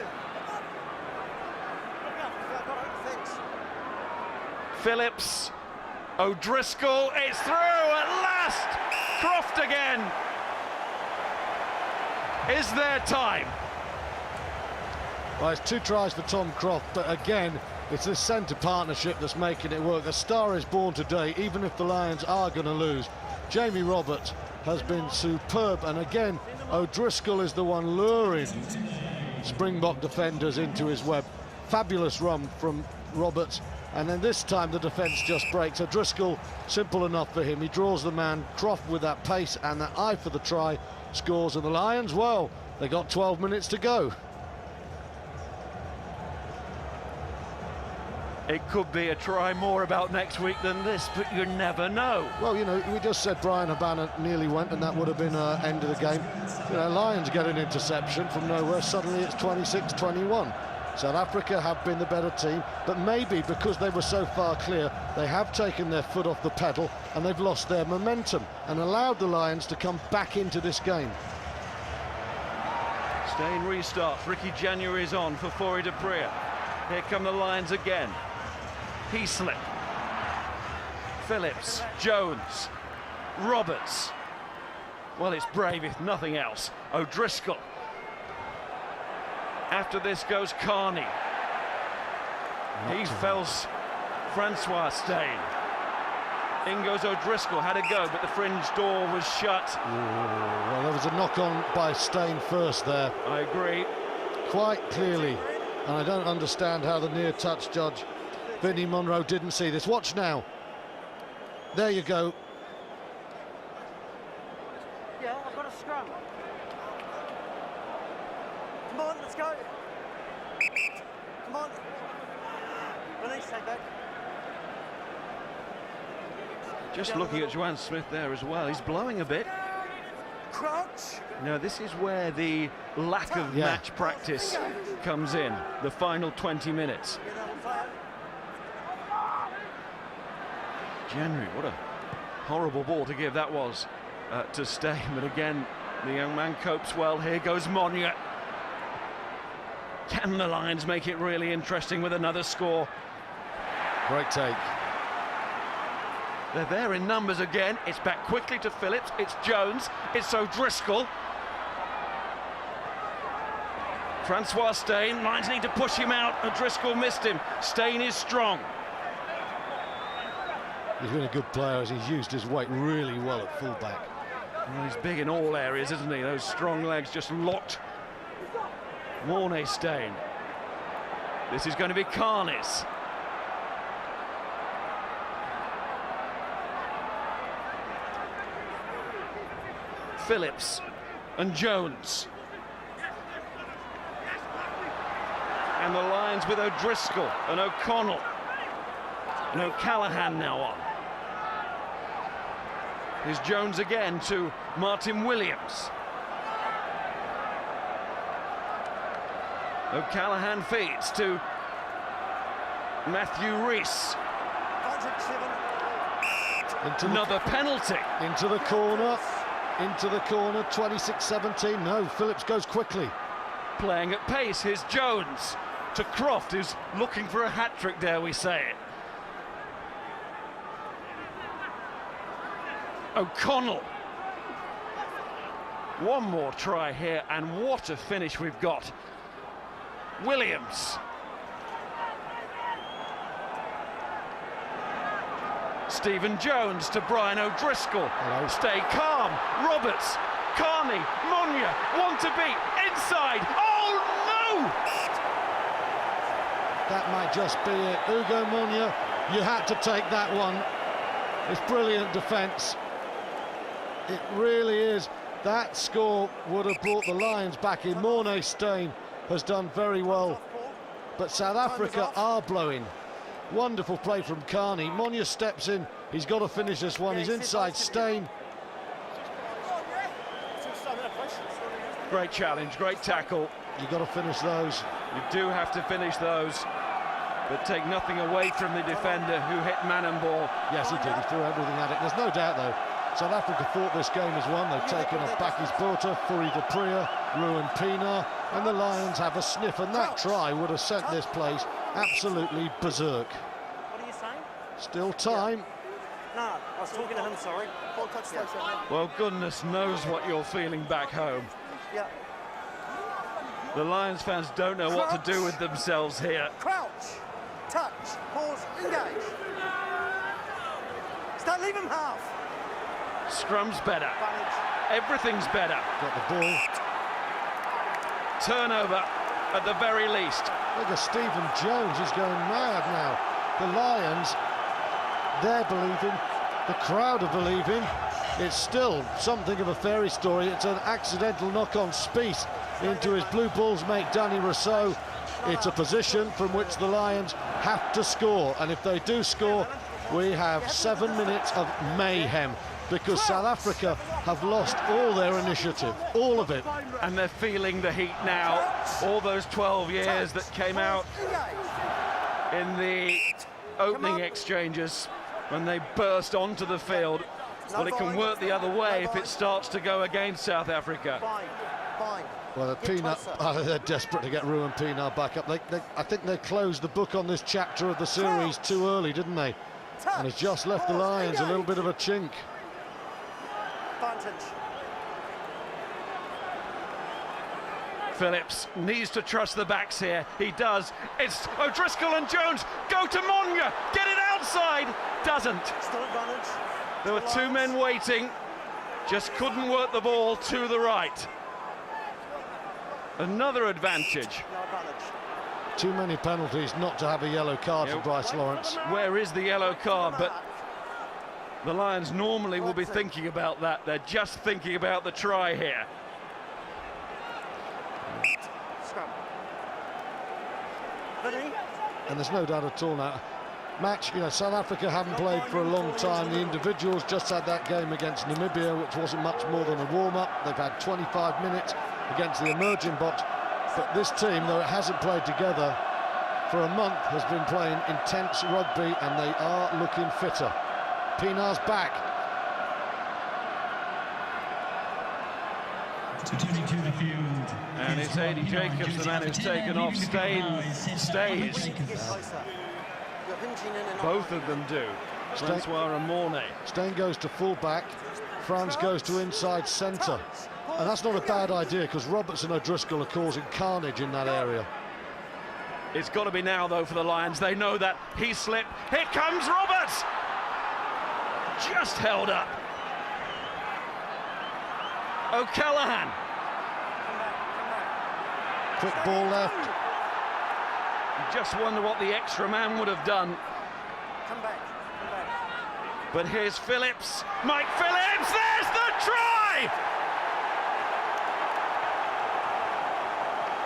Phillips, O'Driscoll, it's through at last! Croft again! Is there time? Well, it's 2 tries for Tom Croft, but again, it's this centre partnership that's making it work. The star is born today, even if the Lions are going to lose. Jamie Roberts has been superb, and again, O'Driscoll is the one luring Springbok defenders into his web. Fabulous run from Roberts, and then this time the defence just breaks. O'Driscoll, simple enough for him. He draws the man. Croft, with that pace and that eye for the try, scores, and the Lions, well, they got 12 minutes to go. It could be a try more about next week than this, but you never know. Well, you know, we just said Brian Habana nearly went, and that would have been end of the game. You know, Lions get an interception from nowhere. Suddenly it's 26-21. South Africa have been the better team, but maybe because they were so far clear, they have taken their foot off the pedal and they've lost their momentum and allowed the Lions to come back into this game. Steyn restarts. Ricky January is on for Fourie du Preez. Here come the Lions again. Heaslip, Phillips, Jones, Roberts. Well, it's brave if nothing else. O'Driscoll. After this goes Carney. He fells Francois Steyn. In goes O'Driscoll, had a go, but the fringe door was shut. Ooh, well, there was a knock-on by Steyn first there. I agree. Quite clearly. And I don't understand how the near-touch judge, Vinnie Monroe, didn't see this. Watch now. There you go. Yeah, I've got a scrum. Come on, let's go. Come on. Release, take back. Just looking at Joanne Smith there as well. He's blowing a bit. Crouch. No, this is where the lack of match practice comes in. The final 20 minutes. January, what a horrible ball to give that was to Steyn, but again, the young man copes well. Here goes Monye. Can the Lions make it really interesting with another score? Great take. They're there in numbers again. It's back quickly to Phillips. It's Jones. It's O'Driscoll. Francois Steyn. Lions need to push him out. O'Driscoll missed him. Steyn is strong. He's been a good player as he's used his weight really well at fullback. Well, he's big in all areas, isn't he? Those strong legs just locked Morné Steyn. This is going to be Carnes. Phillips and Jones. And the Lions with O'Driscoll and O'Connell. And O'Callaghan now on. Here's Jones again to Martin Williams. O'Callaghan feeds to Matthew Rees. Another penalty. Into the corner. Into the corner, 26-17. No, Phillips goes quickly. Playing at pace, here's Jones to Croft, who's looking for a hat-trick, dare we say it. O'Connell. One more try here, and what a finish we've got. Williams. Stephen Jones to Brian O'Driscoll. Hello. Stay calm. Roberts, Carney, Monye, one to beat, inside. Oh no! That might just be it. Ugo Monye, you had to take that one. It's brilliant defence. It really is. That score would have brought the Lions back in. Morné Steyn has done very well, but South Africa are blowing. Wonderful play from Carney. Monye steps in. He's got to finish this one. He's inside Steyn. Great challenge, great tackle. You've got to finish those. You do have to finish those, but take nothing away from the defender who hit Manenball. Yes, he did. He threw everything at it. There's no doubt, though. South Africa thought this game as one. They've taken off Bakis Botha, Fourie du Preez, Ruben Pienaar, and the Lions have a sniff, and that try would have sent this place absolutely berserk. What are you saying? Still time. No, I was talking to him, sorry. Well, goodness knows what you're feeling back home. Yeah. The Lions fans don't know what to do with themselves here. Crouch, touch, pause, engage. Start, leave him half. Scrum's better. Everything's better. Got the ball. Turnover at the very least. Look at Stephen Jones, he's going mad now. The Lions, they're believing, the crowd are believing. It's still something of a fairy story. It's an accidental knock on Spieth into his Blue Bulls mate Danny Rousseau. It's a position from which the Lions have to score, and if they do score, we have 7 minutes of mayhem, because South Africa have lost all their initiative, all of it. And they're feeling the heat now. All those 12 years that came out in the opening exchanges when they burst onto the field. Well, it can work the other way if it starts to go against South Africa. Well, Pienaar, they're desperate to get Ruben Pienaar back up. I think they closed the book on this chapter of the series too early, didn't they? And it's just left the Lions a little bit of a chink. Phillips needs to trust the backs here. He does. It's O'Driscoll and Jones. Go to Monye. Get it outside. Doesn't. There were two men waiting. Just couldn't work the ball to the right. Another advantage. Too many penalties not to have a yellow card for Bryce Lawrence. Where is the yellow card? But the Lions normally will be thinking about that. They're just thinking about the try here. And there's no doubt at all now. Match, South Africa haven't played for a long time. The individuals just had that game against Namibia, which wasn't much more than a warm-up. They've had 25 minutes against the emerging box. But this team, though it hasn't played together for a month, has been playing intense rugby, and they are looking fitter. Pinar's back. And it's Adi Jacobs, the man who's taken off. Stays. Both of them do. Francois and Mornay. Steyn goes to full-back. Franz goes to inside centre. And that's not a bad idea, because Roberts and O'Driscoll are causing carnage in that area. It's got to be now, though, for the Lions. They know that. He slipped. Here comes Roberts! Just held up. O'Callaghan. Quick ball left. You just wonder what the extra man would have done. Come back. But here's Phillips. Mike Phillips, there's the try!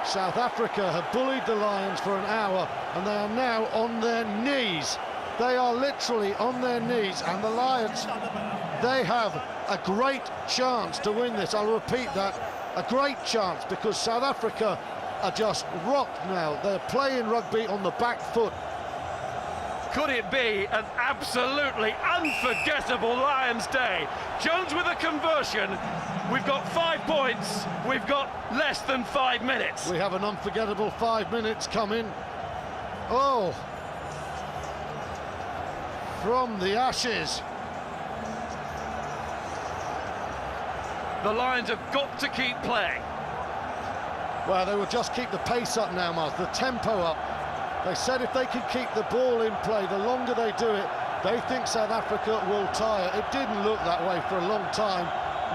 South Africa have bullied the Lions for an hour, and they are now on their knees. They are literally on their knees, and the Lions, they have a great chance to win this. I'll repeat that, a great chance, because South Africa are just rocked now. They're playing rugby on the back foot. Could it be an absolutely unforgettable Lions day? Jones with a conversion. We've got 5 points. We've got less than 5 minutes. We have an unforgettable 5 minutes coming. Oh! From the ashes. The Lions have got to keep playing. Well, they will just keep the pace up now, Mark, the tempo up. They said if they can keep the ball in play, the longer they do it, they think South Africa will tire. It didn't look that way for a long time.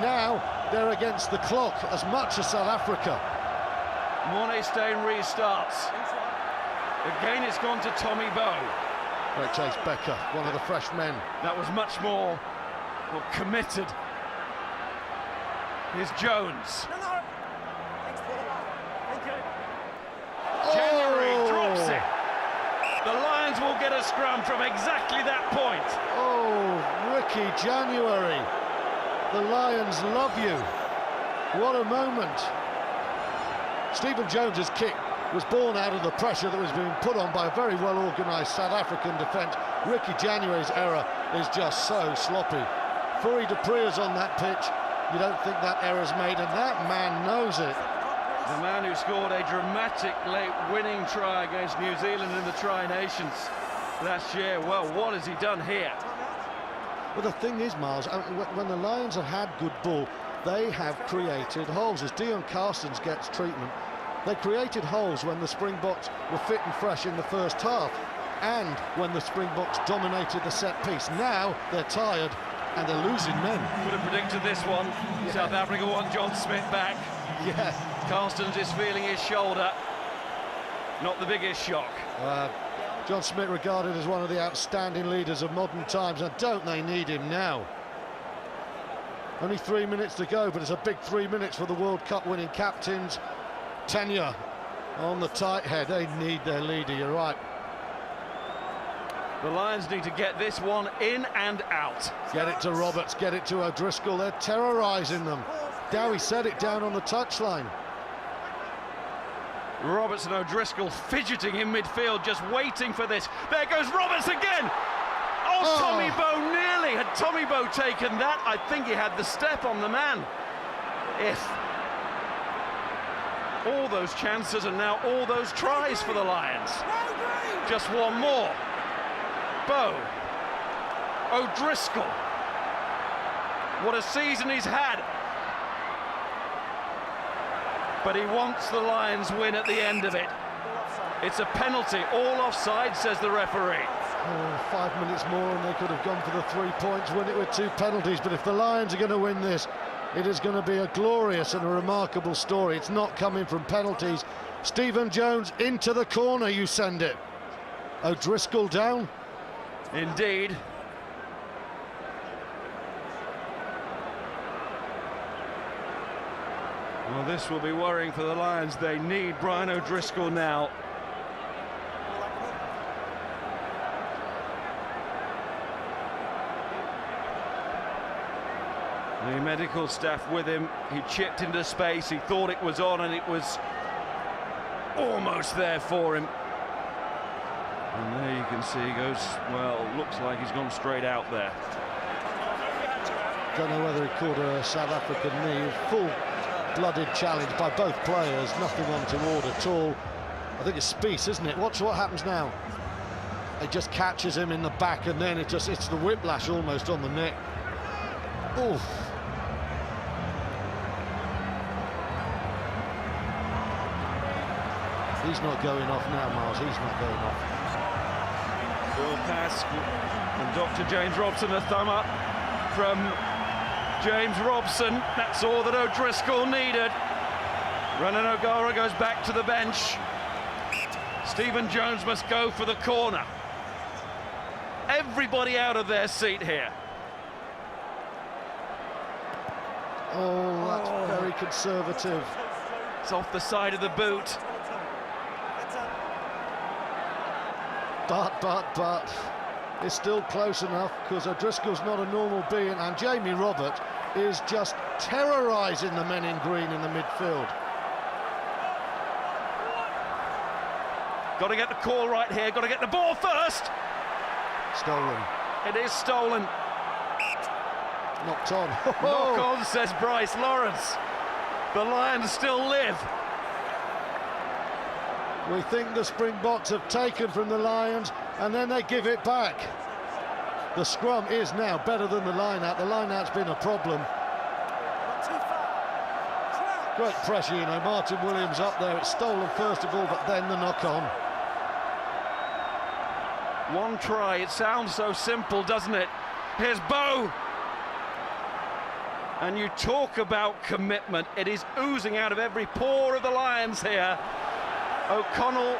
Now they're against the clock as much as South Africa. Mornay Steyn restarts. Again, it's gone to Tommy Bowe. Great chase, Becker, one of the fresh men. That was much more committed. Here's Jones. Thanks, Paul. Thank you. January drops it. The Lions will get a scrum from exactly that point. Oh, Ricky January. The Lions love you. What a moment. Stephen Jones's kick was born out of the pressure that was being put on by a very well-organised South African defence. Ricky January's error is just so sloppy. Fourie du Preez on that pitch. You don't think that error's made, and that man knows it. The man who scored a dramatic late winning try against New Zealand in the Tri-Nations last year. Well, what has he done here? Well, the thing is, Miles, when the Lions have had good ball, they have created holes. As Dion Carstens gets treatment, they created holes when the Springboks were fit and fresh in the first half, and when the Springboks dominated the set piece. Now they're tired and they're losing men. Could have predicted this one. Yeah. South Africa want John Smith back. Yeah. Carstens is feeling his shoulder. Not the biggest shock. John Smith regarded as one of the outstanding leaders of modern times, and don't they need him now? Only 3 minutes to go, but it's a big 3 minutes for the World Cup winning captains. Tenure on the tight head. They need their leader, you're right. The Lions need to get this one in and out. Get it to Roberts, get it to O'Driscoll. They're terrorising them. Dowie set it down on the touchline. Roberts and O'Driscoll fidgeting in midfield, just waiting for this. There goes Roberts again! Oh, Tommy Bowe nearly. Had Tommy Bowe taken that, I think he had the step on the man. If all those chances and now all those tries for the Lions. Just one more. Bowe. O'Driscoll. What a season he's had. But he wants the Lions win at the end of it. It's a penalty, all offside, says the referee. 5 minutes more and they could have gone for the 3 points, win it with 2 penalties. But if the Lions are going to win this, it is going to be a glorious and a remarkable story. It's not coming from penalties. Stephen Jones into the corner, you send it. O'Driscoll down. Indeed. Well, this will be worrying for the Lions. They need Brian O'Driscoll now. The medical staff with him. He chipped into space. He thought it was on, and it was almost there for him. And there you can see he goes, well, looks like he's gone straight out there. Don't know whether he caught a South African knee. Full-blooded challenge by both players, nothing untoward at all. I think it's Spieth, isn't it? Watch what happens now. He just catches him in the back, and then it's the whiplash almost on the neck. Oof. He's not going off now, Miles. He's not going off. Will pass, and Dr. James Robson, a thumb up from James Robson. That's all that O'Driscoll needed. Renan O'Gara goes back to the bench. Stephen Jones must go for the corner. Everybody out of their seat here. Oh, that's very conservative. It's off the side of the boot. But it's still close enough, because O'Driscoll's not a normal being, and Jamie Robert is just terrorising the men in green in the midfield. Got to get the call right here, got to get the ball first. Stolen. It is stolen. Knocked on. Knock on, says Bryce Lawrence. The Lions still live. We think the Springboks have taken from the Lions, and then they give it back. The scrum is now better than the line-out. The line-out's been a problem. Great pressure, you know. Martin Williams up there. It's stolen first of all, but then the knock-on. One try. It sounds so simple, doesn't it? Here's Bowe. And you talk about commitment. It is oozing out of every pore of the Lions here. O'Connell,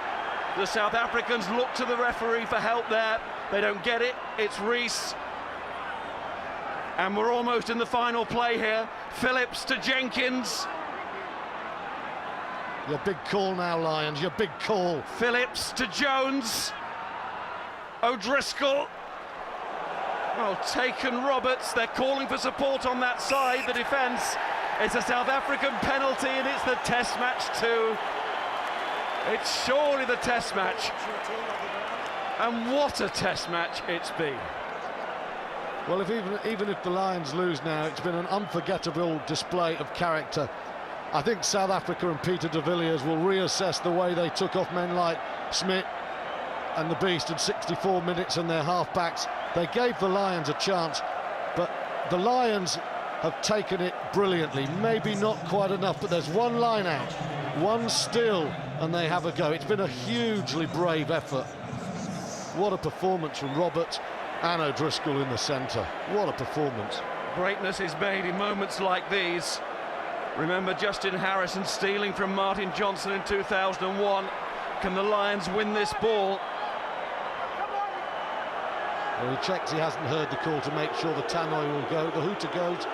the South Africans look to the referee for help there. They don't get it. It's Rees. And we're almost in the final play here. Phillips to Jenkins. Your big call now, Lions, your big call. Phillips to Jones. O'Driscoll. Well, taken Roberts. They're calling for support on that side, the defence. It's a South African penalty, and it's the Test match too. It's surely the Test match. And what a Test match it's been. Well, even if the Lions lose now, it's been an unforgettable display of character. I think South Africa and Peter de Villiers will reassess the way they took off men like Smith and the Beast in 64 minutes and their half-backs. They gave the Lions a chance, but the Lions have taken it brilliantly. Maybe not quite enough, but there's one line out, one still, and they have a go. It's been a hugely brave effort. What a performance from Roberts and O'Driscoll in the centre. What a performance. Greatness is made in moments like these. Remember Justin Harrison stealing from Martin Johnson in 2001. Can the Lions win this ball? Well, he checks he hasn't heard the call to make sure the tannoy will go. The hooter goes,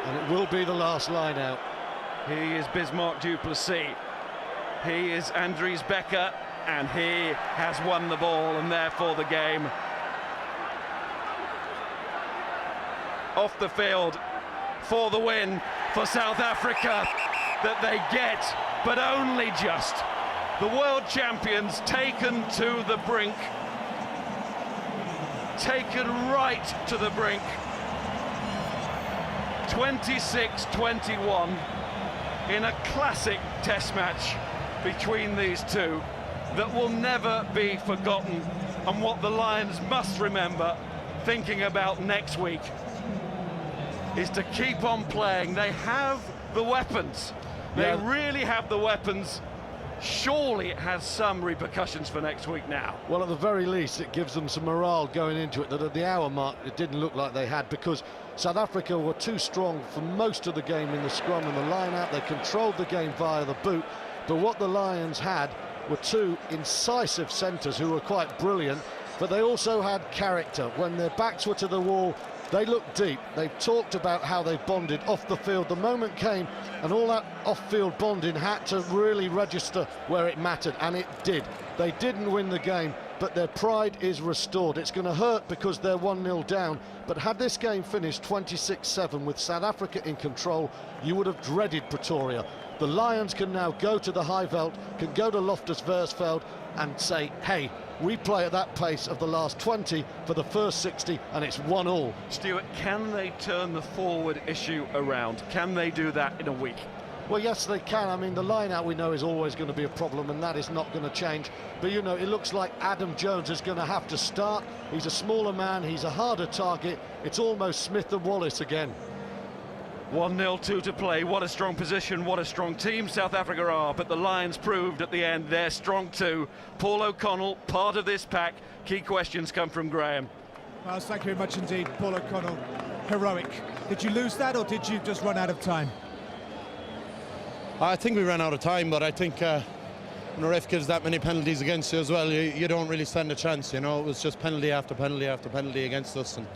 and it will be the last line out. He is Bismarck Duplessis. He is Andries Becker, and he has won the ball and therefore the game. Off the field for the win for South Africa that they get, but only just. The world champions taken to the brink. Taken right to the brink. 26-21 in a classic Test match between these two that will never be forgotten, and what the Lions must remember thinking about next week is to keep on playing. They have the weapons. They really have the weapons. Surely it has some repercussions for next week now. Well, at the very least, it gives them some morale going into it that at the hour mark it didn't look like they had, because South Africa were too strong for most of the game in the scrum and the line-out. They controlled the game via the boot, but what the Lions had were two incisive centres who were quite brilliant, but they also had character. When their backs were to the wall, they looked deep. They've talked about how they bonded off the field. The moment came and all that off-field bonding had to really register where it mattered, and it did. They didn't win the game, but their pride is restored. It's going to hurt because they're 1-0 down, but had this game finished 26-7 with South Africa in control, you would have dreaded Pretoria. The Lions can now go to the High Veld, can go to Loftus Versfeld, and say, hey, we play at that pace of the last 20 for the first 60 and it's 1-1. Stuart, can they turn the forward issue around? Can they do that in a week? Well, yes, they can. I mean, the line-out we know is always going to be a problem, and that is not going to change. But, you know, it looks like Adam Jones is going to have to start. He's a smaller man. He's a harder target. It's almost Smith and Wallace again. 1-0, 2 to play. What a strong position, what a strong team South Africa are, but the Lions proved at the end they're strong too. Paul O'Connell, part of this pack. Key questions come from Graham. Well, thank you very much indeed, Paul O'Connell. Heroic. Did you lose that, or did you just run out of time? I think we ran out of time, but I think when the ref gives that many penalties against you as well, you don't really stand a chance, you know. It was just penalty after penalty after penalty against us, and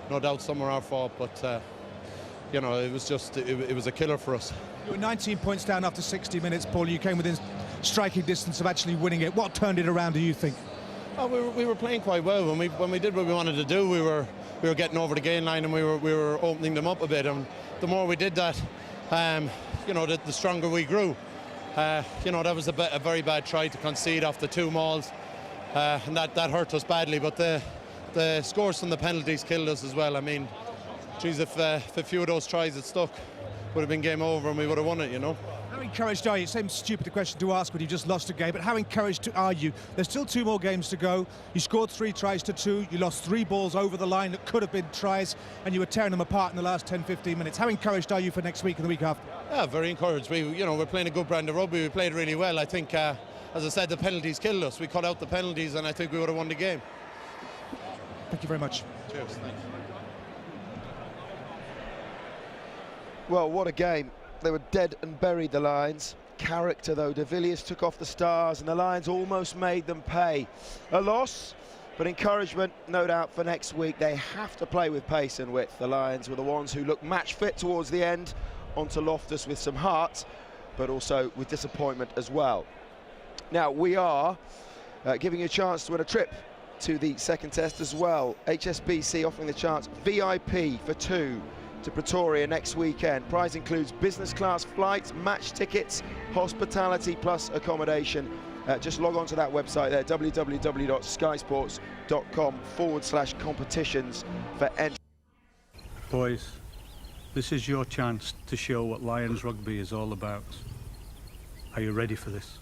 no doubt some were our fault, but you know, it was just, it was a killer for us. You were 19 points down after 60 minutes, Paul. You came within striking distance of actually winning it. What turned it around, do you think? Oh, we were playing quite well. When we did what we wanted to do, we were getting over the gain line, and we were opening them up a bit, and the more we did that, you know, the stronger we grew. You know, that was a very bad try to concede off the 2 mauls, and that hurt us badly, but the scores from the penalties killed us as well. I mean, geez, if a few of those tries had stuck, would have been game over and we would have won it, you know. How encouraged are you? It seems stupid a question to ask when you've just lost a game, but how encouraged are you? There's still 2 more games to go. You scored 3 tries to 2. You lost 3 balls over the line that could have been tries, and you were tearing them apart in the last 10-15 minutes. How encouraged are you for next week and the week after? Yeah, very encouraged. We're playing a good brand of rugby. We played really well. I think, as I said, the penalties killed us. We cut out the penalties, and I think we would have won the game. Thank you very much. Cheers. Thanks. Well, what a game. They were dead and buried, the Lions. Character, though. De Villiers took off the Stars, and the Lions almost made them pay. A loss, but encouragement, no doubt, for next week. They have to play with pace and width. The Lions were the ones who looked match fit towards the end, onto Loftus with some heart, but also with disappointment as well. Now, we are giving you a chance to win a trip to the second test as well. HSBC offering the chance VIP for 2 to Pretoria next weekend. Prize includes business class flights, match tickets, hospitality plus accommodation. Just log on to that website there, www.skysports.com/competitions for entry. Boys, this is your chance to show what Lions rugby is all about. Are you ready for this?